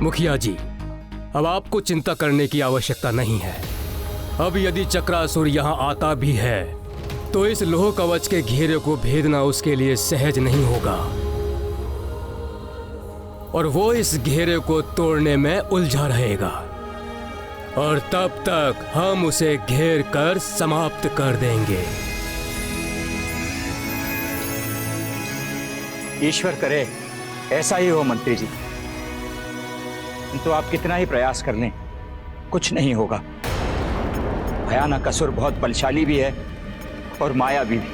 मुखिया जी, अब आपको चिंता करने की आवश्यकता नहीं है। अब यदि चक्रासुर यहाँ आता भी है तो इस लोह कवच के घेरे को भेदना उसके लिए सहज नहीं होगा और वो इस घेरे को तोड़ने में उलझा रहेगा और तब तक हम उसे घेर कर समाप्त कर देंगे। ईश्वर करे ऐसा ही हो मंत्री जी, तो आप कितना ही प्रयास कर लें कुछ नहीं होगा। भयानक असुर बहुत बलशाली भी है और मायावी भी।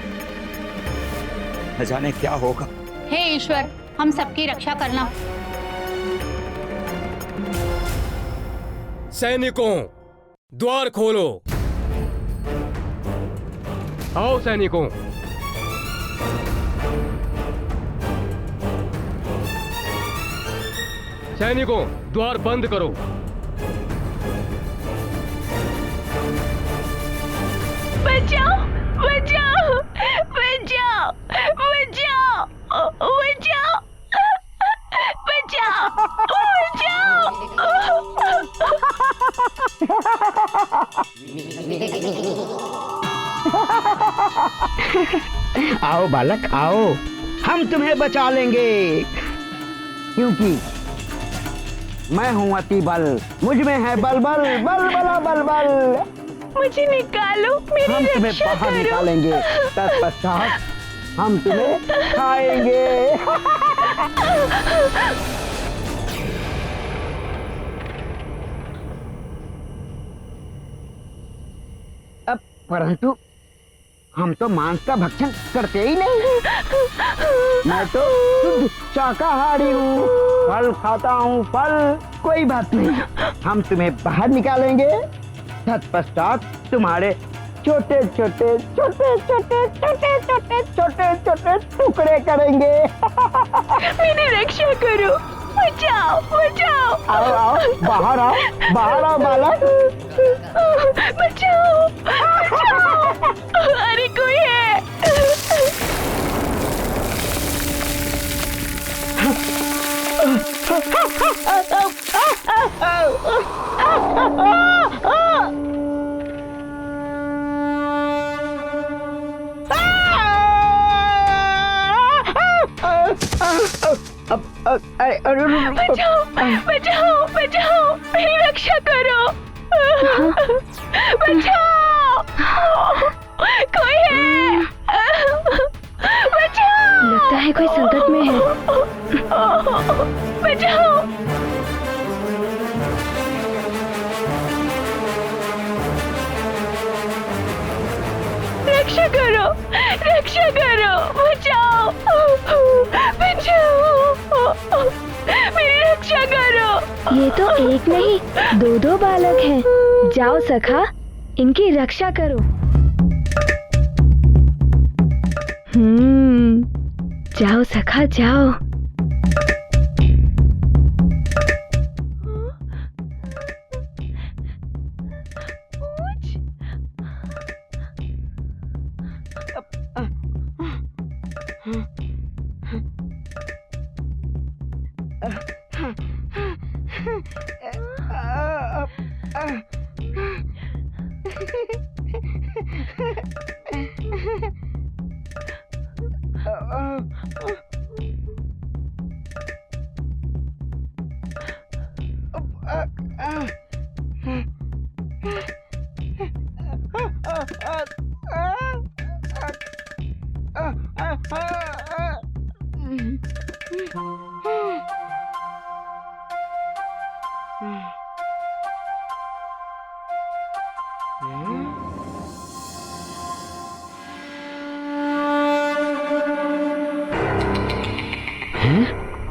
न जाने क्या होगा। हे ईश्वर, हम सबकी रक्षा करना। सैनिकों, द्वार खोलो। आओ सैनिकों। सैनिकों, द्वार बंद करो। बचाओ बचाओ बचाओ बचाओ बचाओ आओ बालक आओ, हम तुम्हें बचा लेंगे, क्योंकि मैं हूँ अति बल, मुझ में है बल बल बल बला बल बल। मुझे निकालो, मेरी हम तुम्हें रक्षा बाहर करो। निकालेंगे, तत्पश्चात हम तुम्हें खाएंगे। अब परंतु हम तो मांस का भक्षण करते ही नहीं। मैं तो शुद्ध शाकाहारी हूँ, फल खाता हूँ, फल। कोई बात नहीं, हम तुम्हें बाहर निकालेंगे, तत्पश्चात तुम्हारे छोटे छोटे छोटे छोटे छोटे छोटे छोटे छोटे टुकड़े करेंगे। मेरी रक्षा करो, बचाओ बचाओ। आओ आओ, बाहर आओ बालक। बचाओ बचाओ। अरे कोई है। बचाओ बचाओ बचाओ, मेरी रक्षा करो। बचाओ, कोई है। बचाओ। लगता है कोई संकट में है। बचाओ। रक्षा करो, रक्षा करो, बचाओ बचाओ, मेरी रक्षा करो। ये तो एक नहीं, दो दो बालक हैं। जाओ सखा, इनकी रक्षा करो। जाओ सखा जाओ।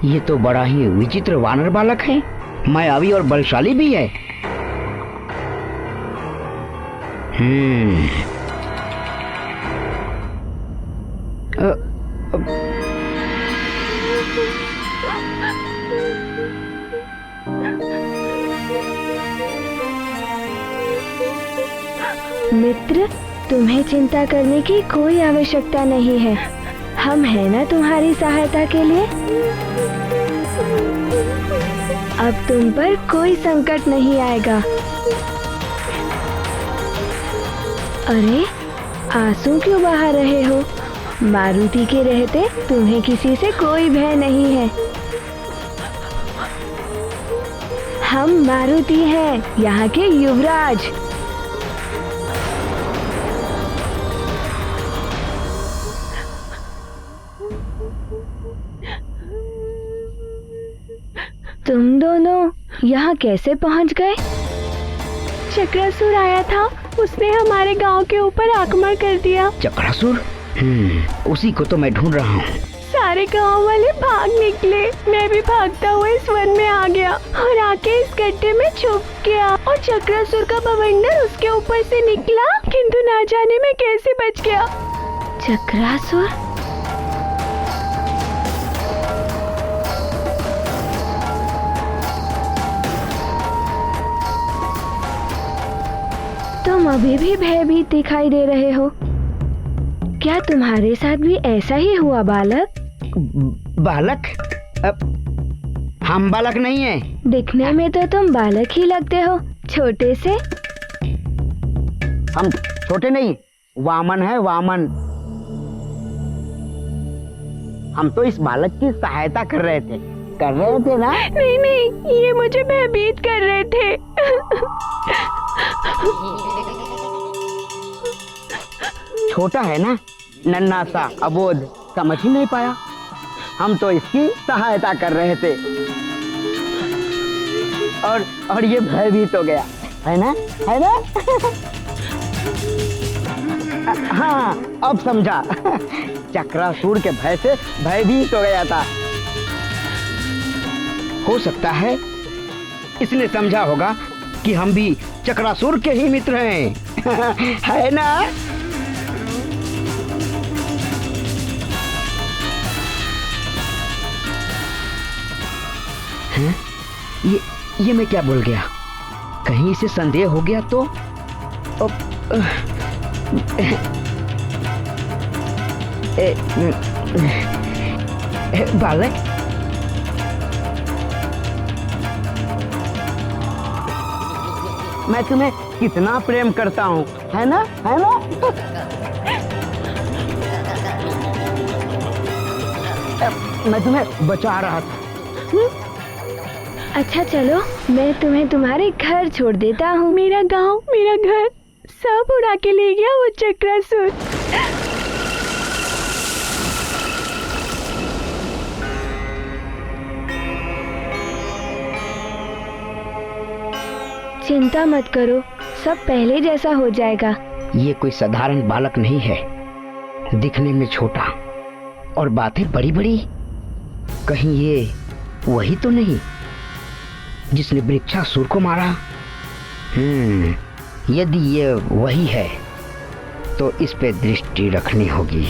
ये तो बड़ा ही विचित्र वानर बालक है, मायावी और बलशाली भी है। मित्र, तुम्हें चिंता करने की कोई आवश्यकता नहीं है। हम हैं ना तुम्हारी सहायता के लिए। अब तुम पर कोई संकट नहीं आएगा। अरे आंसू क्यों बहा रहे हो? मारुति के रहते तुम्हें किसी से कोई भय नहीं है। हम मारुति हैं, यहाँ के युवराज। तुम दोनों यहाँ कैसे पहुँच गए? चक्रासुर आया था, उसने हमारे गांव के ऊपर आक्रमण कर दिया। चक्रासुर? उसी को तो मैं ढूंढ रहा हूँ। सारे गांव वाले भाग निकले, मैं भी भागता हुआ इस वन में आ गया और आके इस गड्ढे में छुप गया और चक्रासुर का बवंडर उसके ऊपर से निकला, किंतु ना जाने मैं कैसे बच गया। चक्रासुर? तुम अभी भी भयभीत दिखाई दे रहे हो। क्या तुम्हारे साथ भी ऐसा ही हुआ बालक? बालक? हम बालक नहीं है। दिखने में तो तुम बालक ही लगते हो, छोटे से। हम छोटे नहीं, वामन है, वामन। हम तो इस बालक की सहायता कर रहे थे ना? नहीं नहीं, ये मुझे भयभीत कर रहे थे। छोटा है ना, नन्हा सा, अबोध, समझ ही नहीं पाया। हम तो इसकी सहायता कर रहे थे और ये भयभीत हो गया, है ना? है ना? हाँ, अब समझा। चक्रासुर के भय से भयभीत हो गया था। हो सकता है इसने समझा होगा कि हम भी चक्रासुर के ही मित्र हैं। है ना? हैं? ये मैं क्या बोल गया? कहीं इसे संदेह हो गया तो? बालक, मैं तुम्हें कितना प्रेम करता हूँ, है ना? है ना? मैं तुम्हें बचा रहा था। अच्छा चलो, मैं तुम्हें तुम्हारे घर छोड़ देता हूँ। मेरा गांव, मेरा घर सब उड़ा के ले गया वो चक्रासुर। चिंता मत करो, सब पहले जैसा हो जाएगा। ये कोई साधारण बालक नहीं है, दिखने में छोटा और बातें बड़ी बड़ी। कहीं ये वही तो नहीं जिसने वृक्षासुर को मारा? यदि ये वही है तो इस पे दृष्टि रखनी होगी।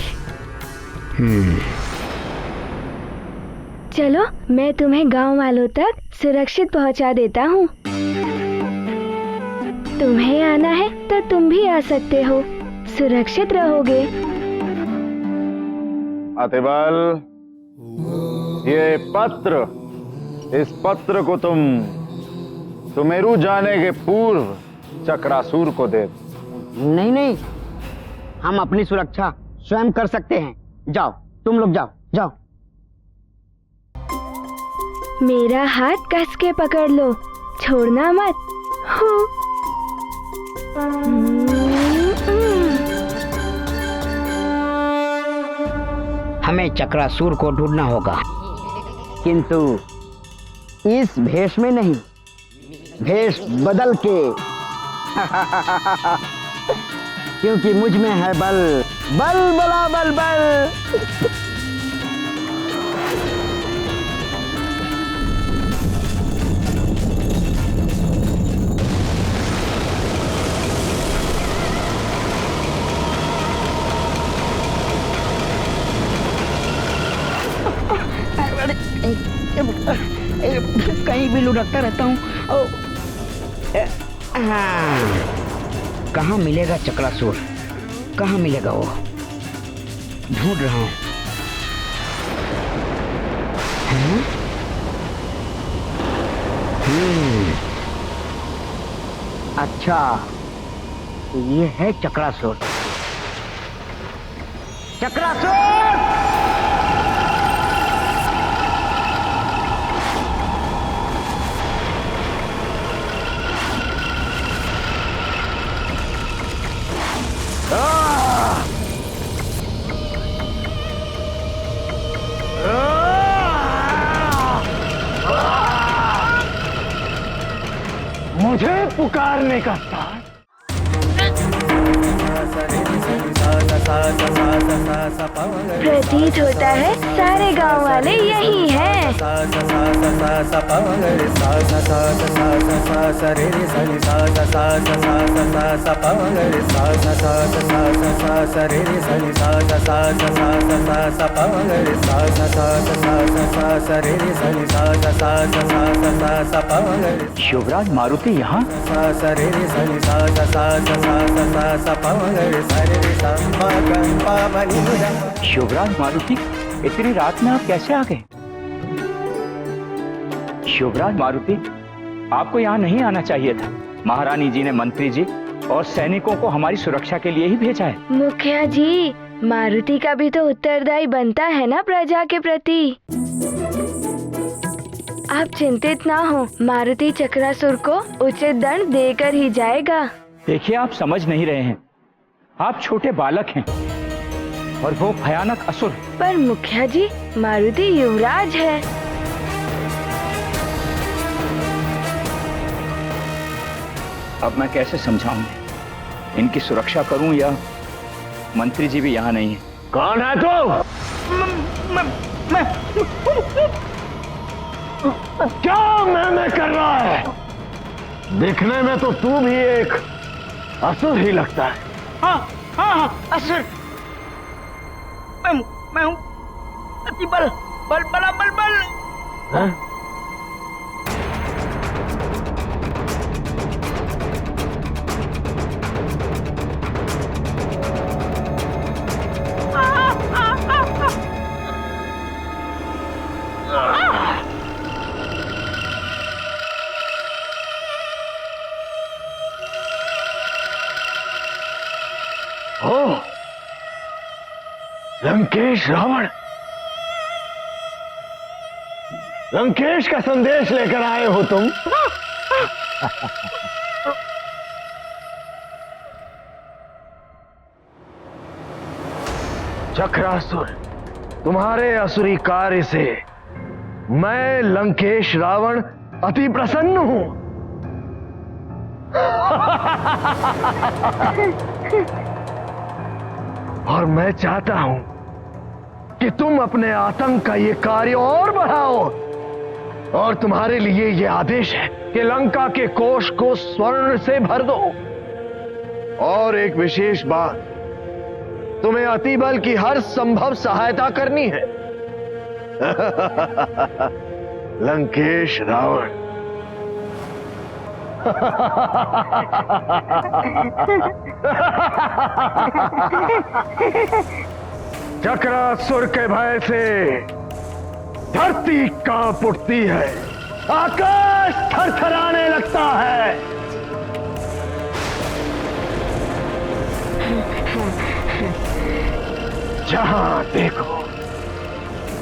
चलो, मैं तुम्हें गांव वालों तक सुरक्षित पहुंचा देता हूँ। तुम्हें आना है तो तुम भी आ सकते हो, सुरक्षित रहोगे। अतिबल, ये पत्र, इस पत्र को तुम सुमेरु जाने के पूर्व चक्रासुर को दे। नहीं नहीं, हम अपनी सुरक्षा स्वयं कर सकते हैं। जाओ, तुम लोग जाओ जाओ। मेरा हाथ कस के पकड़ लो, छोड़ना मत। हमें चक्रासुर को ढूंढना होगा, किंतु इस भेष में नहीं, भेष बदल के। क्योंकि मुझ में है बल, बल बला बल बल। कहीं भी लुढ़कता रहता हूँ। कहाँ मिलेगा चक्रासुर? कहाँ मिलेगा वो? ढूंढ रहा हूँ। अच्छा, तो ये है चक्रासुर। चक्रासुर! मुझे पुकारने का स्थान प्रतीत होता है सारे गांव वाले यही हैं। शिवराज मारुति यहाँ? शिवराज मारुति, इतनी रात में आप कैसे आ गए? शिवराज मारुति, आपको यहाँ नहीं आना चाहिए था। महारानी जी ने मंत्री जी और सैनिकों को हमारी सुरक्षा के लिए ही भेजा है। मुखिया जी, मारुति का भी तो उत्तरदायी बनता है ना प्रजा के प्रति। आप चिंतित ना हो, मारुति चक्रासुर को उचित दंड देकर ही जाएगा। देखिए, आप समझ नहीं रहे हैं। आप छोटे बालक हैं और वो भयानक असुर। पर मुखिया जी, मारुति युवराज है। अब मैं कैसे समझाऊं? इनकी सुरक्षा करूं या मंत्री जी भी यहाँ नहीं है? कौन है तू? क्या मैं कर रहा है? दिखने में तो तू भी एक असुर ही लगता है। हाँ, असुर। मैं हूँ अति बल बल बल बल बल। लंकेश रावण, लंकेश का संदेश लेकर आए हो तुम? चक्रासुर, तुम्हारे असुरी कार्य से मैं लंकेश रावण अति प्रसन्न हूं। और मैं चाहता हूं कि तुम अपने आतंक का ये कार्य और बढ़ाओ। और तुम्हारे लिए ये आदेश है कि लंका के कोष को स्वर्ण से भर दो। और एक विशेष बात, तुम्हें अतिबल की हर संभव सहायता करनी है। लंकेश रावण। चक्रासुर के भय से धरती कांप उठती है, आकाश थरथराने लगता है। जहां देखो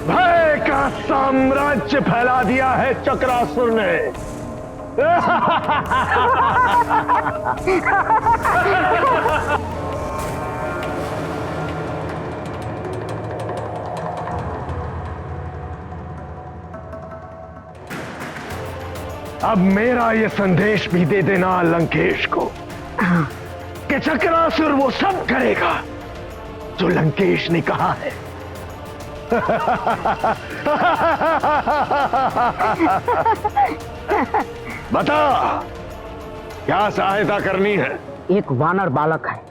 भय का साम्राज्य फैला दिया है चक्रासुर ने। अब मेरा ये संदेश भी दे देना लंकेश को कि चक्रासुर वो सब करेगा जो लंकेश ने कहा है। बता, क्या सहायता करनी है? एक वानर बालक है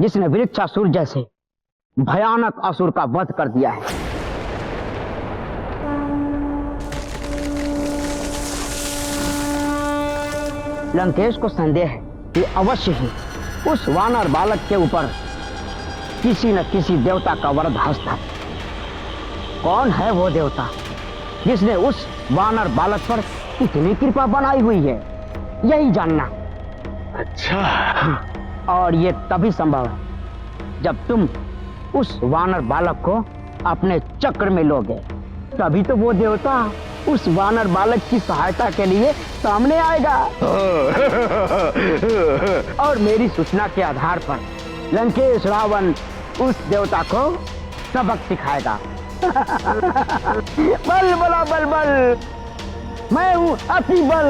जिसने वृक्षासुर जैसे भयानक असुर का वध कर दिया है। लंकेश को संदेह है कि अवश्य ही उस वानर बालक के ऊपर किसी न किसी देवता का वरद हस्त है। कौन है वो देवता जिसने उस वानर बालक पर कितनी कृपा बनाई हुई है, यही जानना। अच्छा। और ये तभी संभव है जब तुम उस वानर बालक को अपने चक्र में लोगे, तभी तो वो देवता उस वानर बालक की सहायता के लिए सामने आएगा। और मेरी सूचना के आधार पर लंकेश रावण उस देवता को सबक सिखाएगा। बल बला बल बल, मैं हूँ अति बल।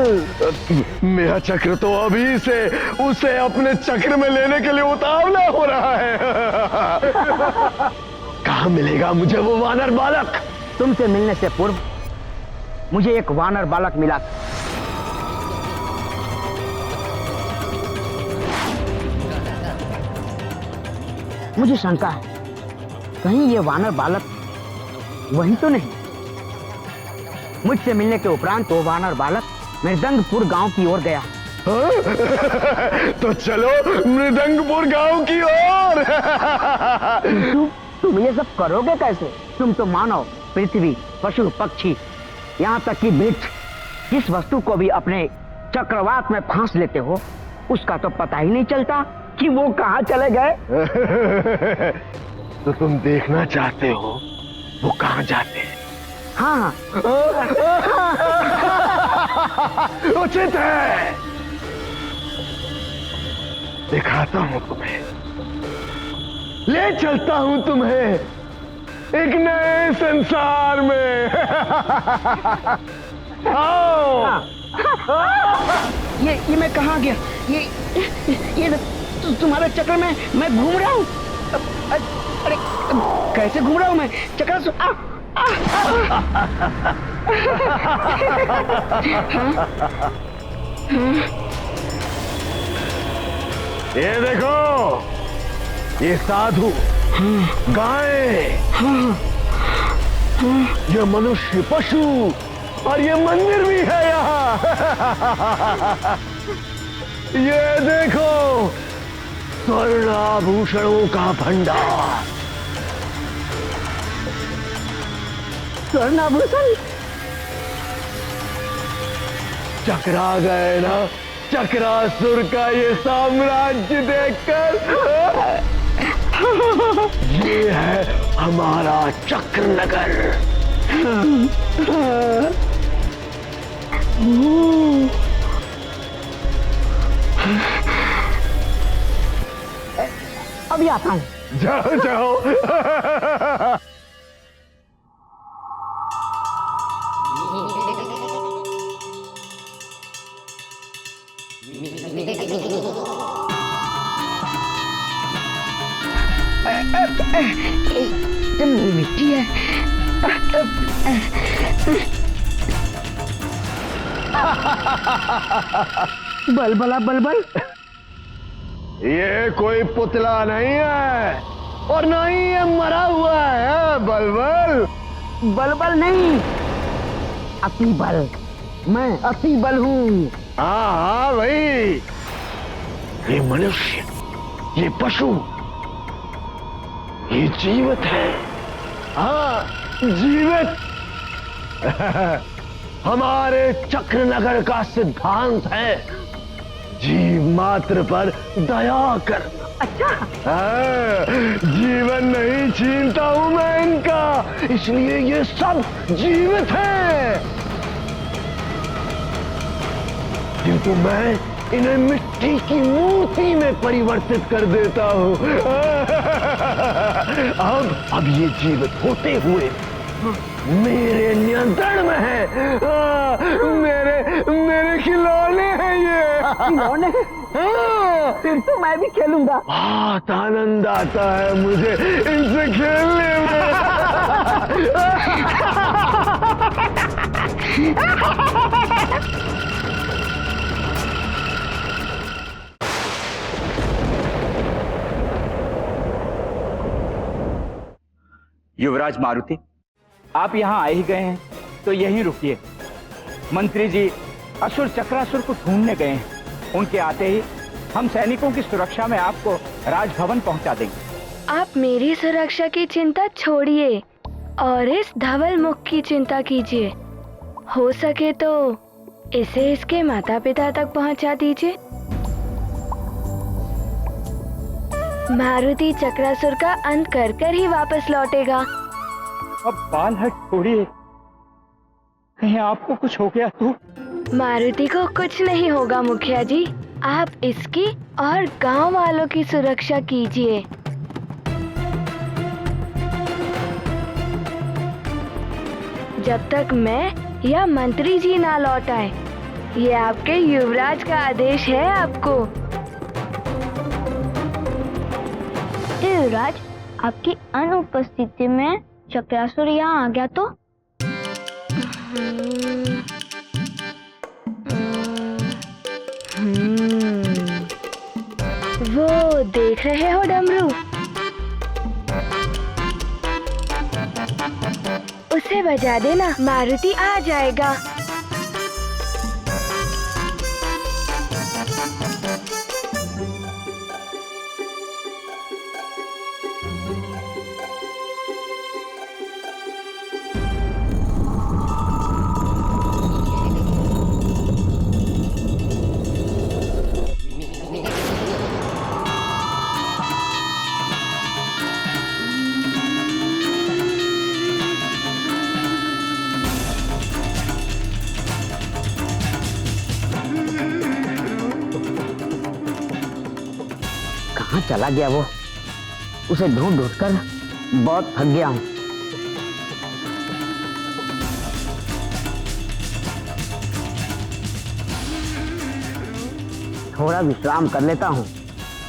मेरा चक्र तो अभी से उसे अपने चक्र में लेने के लिए उतावला हो रहा है। कहाँ मिलेगा मुझे वो वानर बालक? तुमसे मिलने से पूर्व मुझे एक वानर बालक मिला था। मुझे शंका है, कहीं ये वानर बालक वही तो नहीं। मुझसे मिलने के उपरांत वो वानर बालक मृदंगपुर गांव की ओर गया। तो चलो मृदंगपुर गांव की ओर। तुम ये सब करोगे कैसे? तुम तो मानव, पृथ्वी, पशु, पक्षी, यहाँ तक कि वृक्ष, जिस वस्तु को भी अपने चक्रवात में फांस लेते हो, उसका तो पता ही नहीं चलता कि वो कहाँ चले गए। तो तुम देखना चाहते हो वो कहाँ जाते हैं? हाँ। उचित है, दिखाता हूँ तुम्हें, ले चलता हूँ तुम्हें एक नए संसार में। आओ। ये मैं कहाँ गया? ये तुम्हारे चक्र में मैं घूम रहा हूँ। अरे कैसे घूम रहा हूँ मैं? चक्र ये देखो, ये साधु, गाय, ये मनुष्य, पशु, और ये मंदिर भी है यहाँ। ये देखो, स्वर्णाभूषणों का भंडार। स्वर्णाभूषण? चकरा गए ना चक्रासुर का ये साम्राज्य देखकर। ये है हमारा चक्रनगर। अभी आता हूँ। जाओ जाओ। मिट्टी है। बलबला बलबल। ये कोई पुतला नहीं है और ना ही ये मरा हुआ है। बलबल बलबल नहीं, अति बल। मैं अति बल हूँ। हाँ हाँ भाई, ये मनुष्य, ये पशु, ये जीवित है। हाँ जीवित। हमारे चक्रनगर का सिद्धांत है जीव मात्र पर दया करना। अच्छा। हाँ, जीवन नहीं छीनता हूं मैं इनका, इसलिए ये सब जीवित हैं। किंतु मैं इन्हें मिट्टी की मूर्ति में परिवर्तित कर देता हूँ। अब ये जीवित होते हुए मेरे नियंत्रण में है। मेरे खिलौने हैं ये। खिलौने? फिर तो मैं भी खेलूंगा। बहुत आनंद आता है मुझे इनसे खेलने में। युवराज मारुति, आप यहाँ आ ही गए हैं तो यहीं रुकिए। मंत्री जी असुर चक्रासुर को ढूंढने गए हैं। उनके आते ही हम सैनिकों की सुरक्षा में आपको राजभवन पहुंचा देंगे। आप मेरी सुरक्षा की चिंता छोड़िए और इस धवल मुख की चिंता कीजिए। हो सके तो इसे इसके माता पिता तक पहुंचा दीजिए। मारुति चक्रासुर का अंत कर कर ही वापस लौटेगा। अब बाल हट छोड़िए, कहीं आपको कुछ हो गया तो? मारुति को कुछ नहीं होगा मुखिया जी, आप इसकी और गांव वालों की सुरक्षा कीजिए। जब तक मैं या मंत्री जी ना लौट आए। ये आपके युवराज का आदेश है आपको। युवराज, आपकी अनुपस्थिति में चक्रासुर यहाँ आ गया तो? वो देख रहे हो डमरू, उसे बजा देना, मारुति आ जाएगा। कहाँ चला गया वो? उसे ढूंढ ढूंढ कर बहुत थक गया हूँ। थोड़ा विश्राम कर लेता हूँ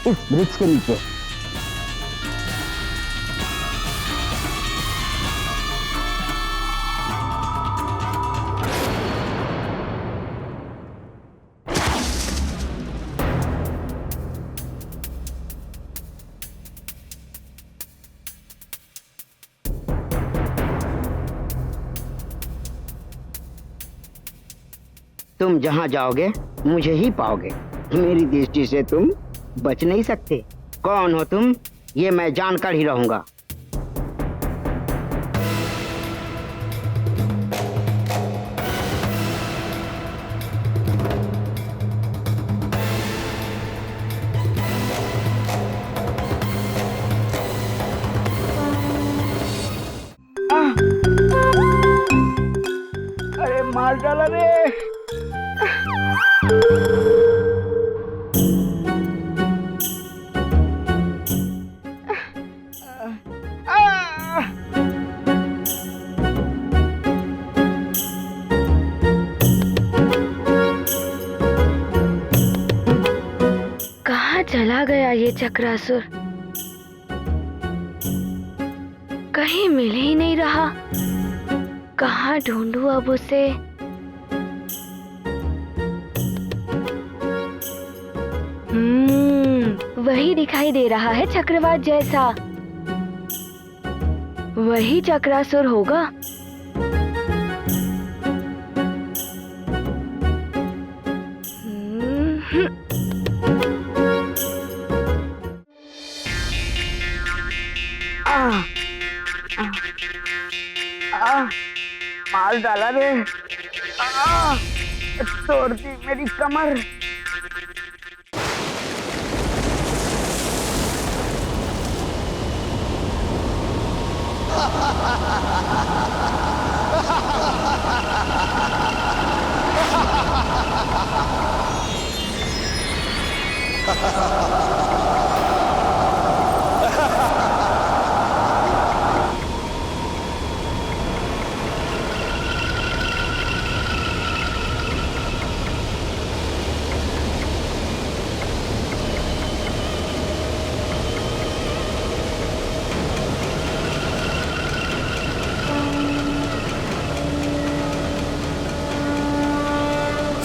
इस वृक्ष के नीचे। तुम जहां जाओगे मुझे ही पाओगे। मेरी दृष्टि से तुम बच नहीं सकते। कौन हो तुम, ये मैं जानकर ही रहूंगा। अरे मार डाला रे। कहाँ चला गया ये चक्रासुर? कहीं मिल ही नहीं रहा। कहाँ ढूंढूं अब उसे? वही दिखाई दे रहा है चक्रवात जैसा। वही चक्रासुर होगा। मार डाला रे। तोड़ दी मेरी कमर।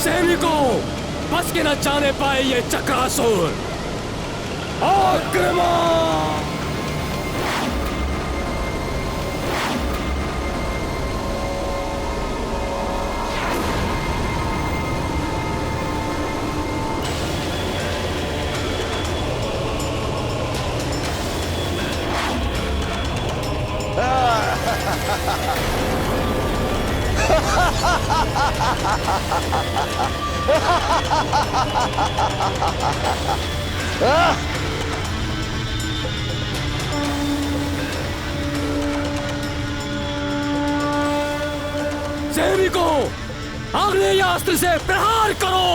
सैनिकों, बस के न जाने पाए ये चक्रासुर। आक्रमण! सैनिकों, अग्नि अस्त्र से प्रहार करो।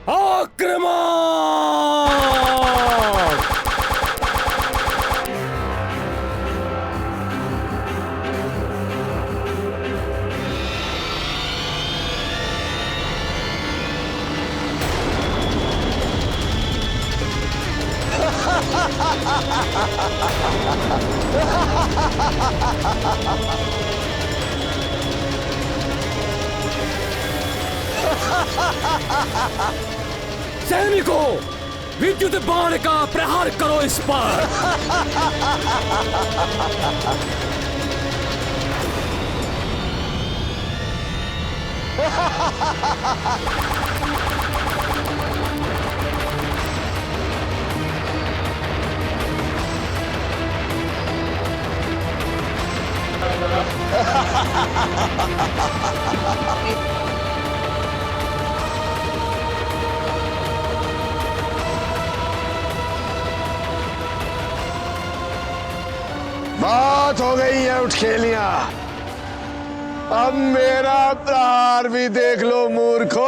आक्रमण! सैनिकों, विद्युत बाण का प्रहार करो इस पर। बात हो गई है उठखेलियां। अब मेरा प्रहार भी देख लो मूर्खो।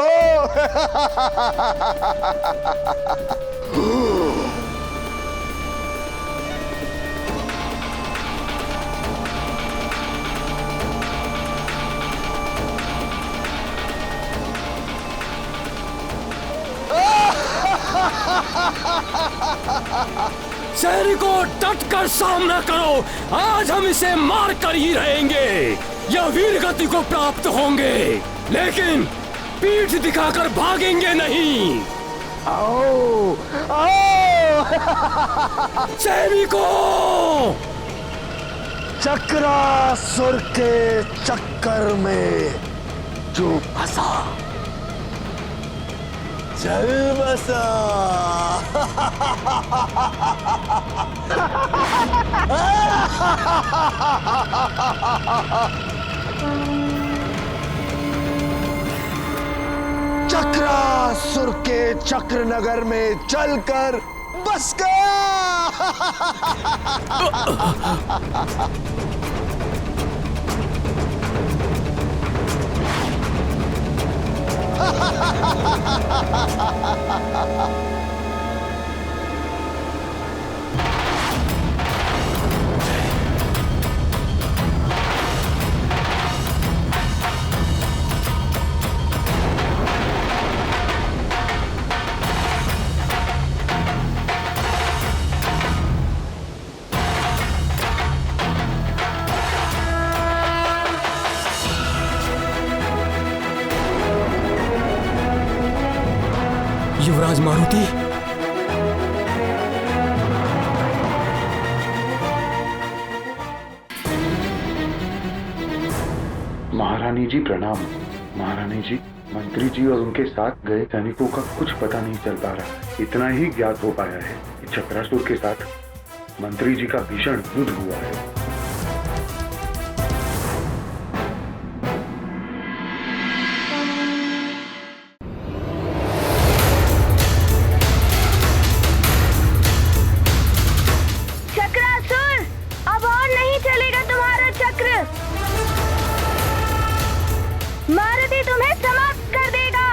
सैनिकों, डट कर सामना करो। आज हम इसे मार कर ही रहेंगे या वीर गति को प्राप्त होंगे, लेकिन पीठ दिखाकर भागेंगे नहीं। आओ, आओ। सैनिकों, चक्रासुर के चक्कर में जो फंसा चल बसा। चक्रासुर के चक्र नगर में चलकर बस गया। युवराज मारुति, महारानी जी प्रणाम। महारानी जी, मंत्री जी और उनके साथ गए सैनिकों का कुछ पता नहीं चल पा रहा। इतना ही ज्ञात हो पाया है कि चक्रासुर के साथ मंत्री जी का भीषण युद्ध हुआ है। चक्रासुर, अब और नहीं चलेगा तुम्हारा चक्र। मारुति तुम्हें समाप्त कर देगा।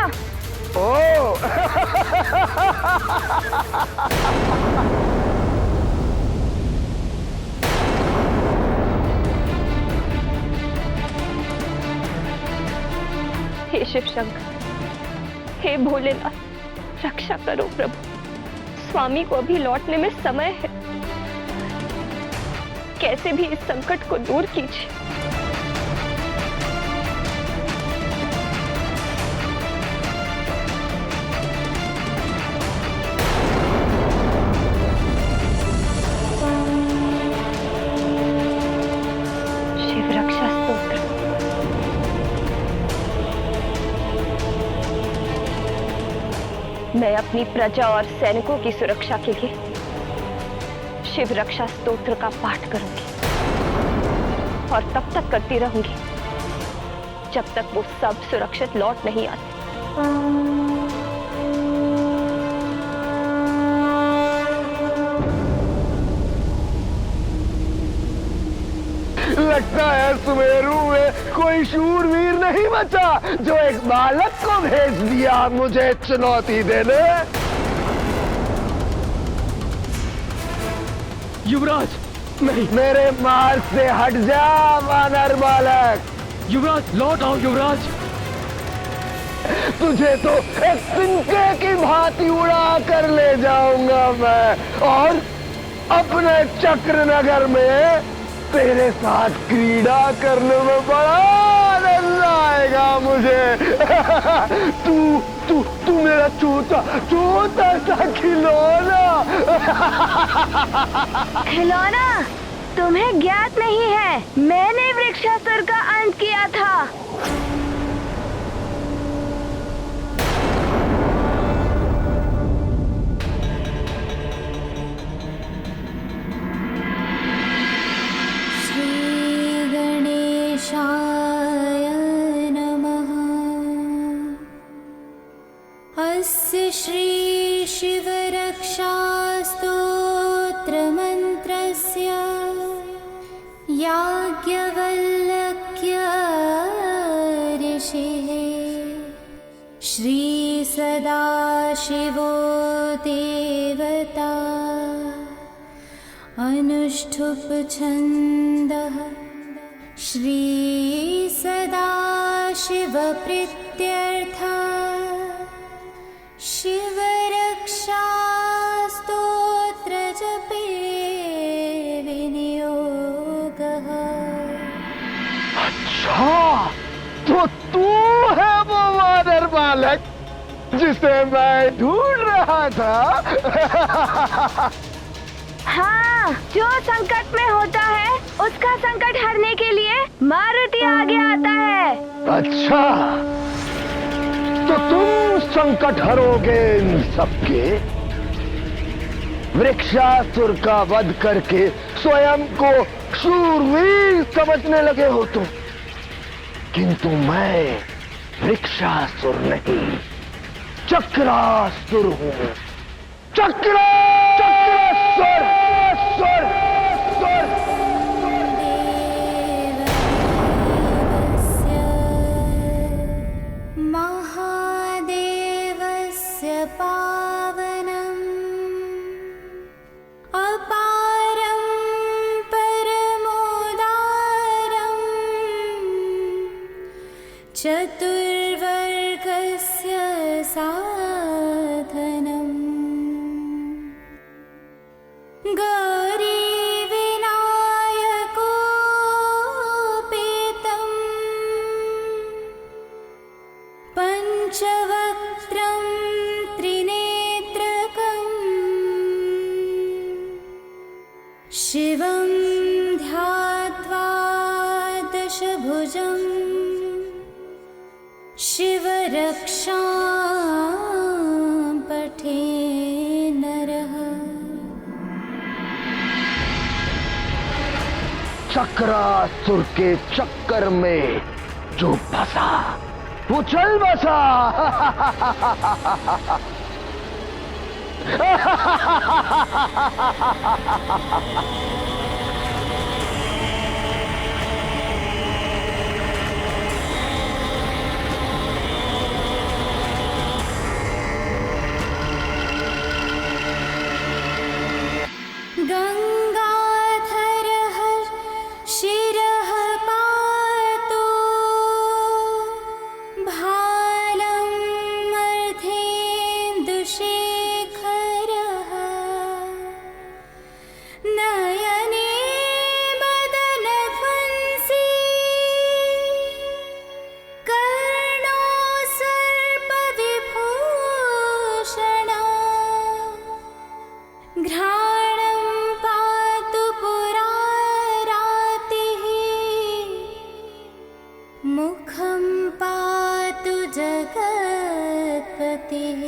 हे शिव शंकर, हे भोलेनाथ, रक्षा करो प्रभु। स्वामी को अभी लौटने में समय है, कैसे भी इस संकट को दूर कीजिए। शिव रक्षा स्तोत्र। मैं अपनी प्रजा और सैनिकों की सुरक्षा के लिए शिव रक्षा स्तोत्र का पाठ करूंगी और तब तक करती रहूंगी जब तक वो सब सुरक्षित लौट नहीं आते। लगता है सुमेरु में कोई शूरवीर नहीं बचा जो एक बालक को भेज दिया मुझे चुनौती देने। युवराज नहीं, मेरे मार्ग से हट जा वानर बालक। युवराज लौट आओ युवराज। तुझे तो एक तिनके की भांति उड़ा कर ले जाऊंगा मैं और अपने चक्र नगर में तेरे साथ क्रीड़ा करने में बड़ा आनंद आएगा मुझे। तू तू तू मेरा छोटा छोटा सा खिलौना। खिलौना तुम्हें ज्ञात नहीं है, मैंने वृक्षासुर का अंत किया था। अस्य श्री शिवरक्षा स्तोत्र मंत्रस्य याज्ञवल्क्य ऋषिः श्री सदाशिवो देवता अनुष्ठुप छन्दः श्री सदाशिव प्रीत्यर्था शिवरक्षा स्तोत्र जपे विनियोगः। अच्छा तो तू है वो वानर बालक जिसे मैं ढूंढ रहा था। हाँ, जो संकट में होता है उसका संकट हरने के लिए मारुति आगे आता है। अच्छा तो तुम संकट हरोगे इन सबके। वृक्षासुर का वध करके स्वयं को शूरवीर समझने लगे हो तुम, किंतु मैं वृक्षासुर नहीं चक्रासुर हूं। चक्रासुर। महादेवस्य पावनम् अपारं परमोदारम् चतुर्वर्गस्य साधनम् गौरीविनायकोपेतम् पंचवक्त्रं त्रिनेत्रकम् शिवं ध्यात्वा दशभुजम् शिवरक्षां पठे नरः। चक्रासुर के चक्कर में जो फंसा वो चल बसा। गंगाधरः शिरः पातु भालं अर्धेन्दुशेखरः नयने मदनध्वंसी कर्णो सर्पविभूषणः घ्राणं पातु पुरारातिः मुखं पातु जगत्पतिः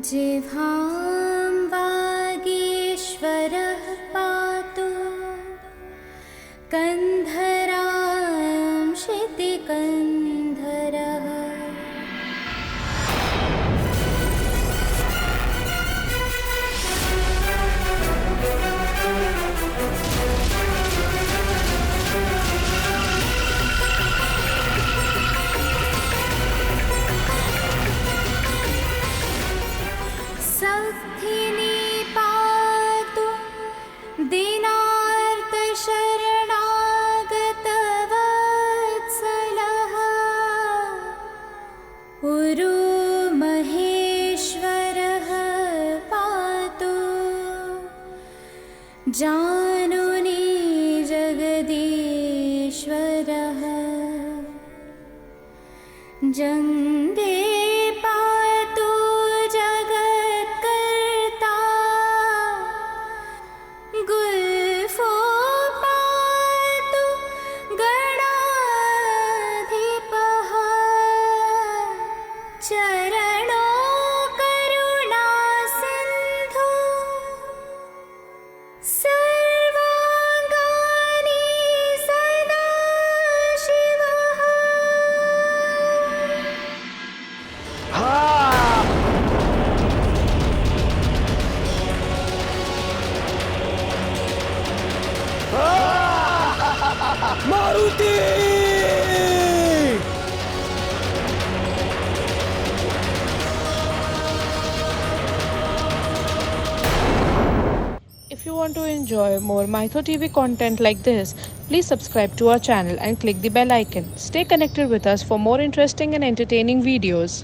जिह्वां वागीश्वरो जानुनी जगदीश्वरः जङ्गे पातु जगत्कर्ता गुल्फो पातु गणाधिपः चरणो करुणा सिन्धु सर्वाङ्गानि सदा शिवः। Maruti! If you want to enjoy more Mytho TV content like this, please subscribe to our channel and click the bell icon. Stay connected with us for more interesting and entertaining videos.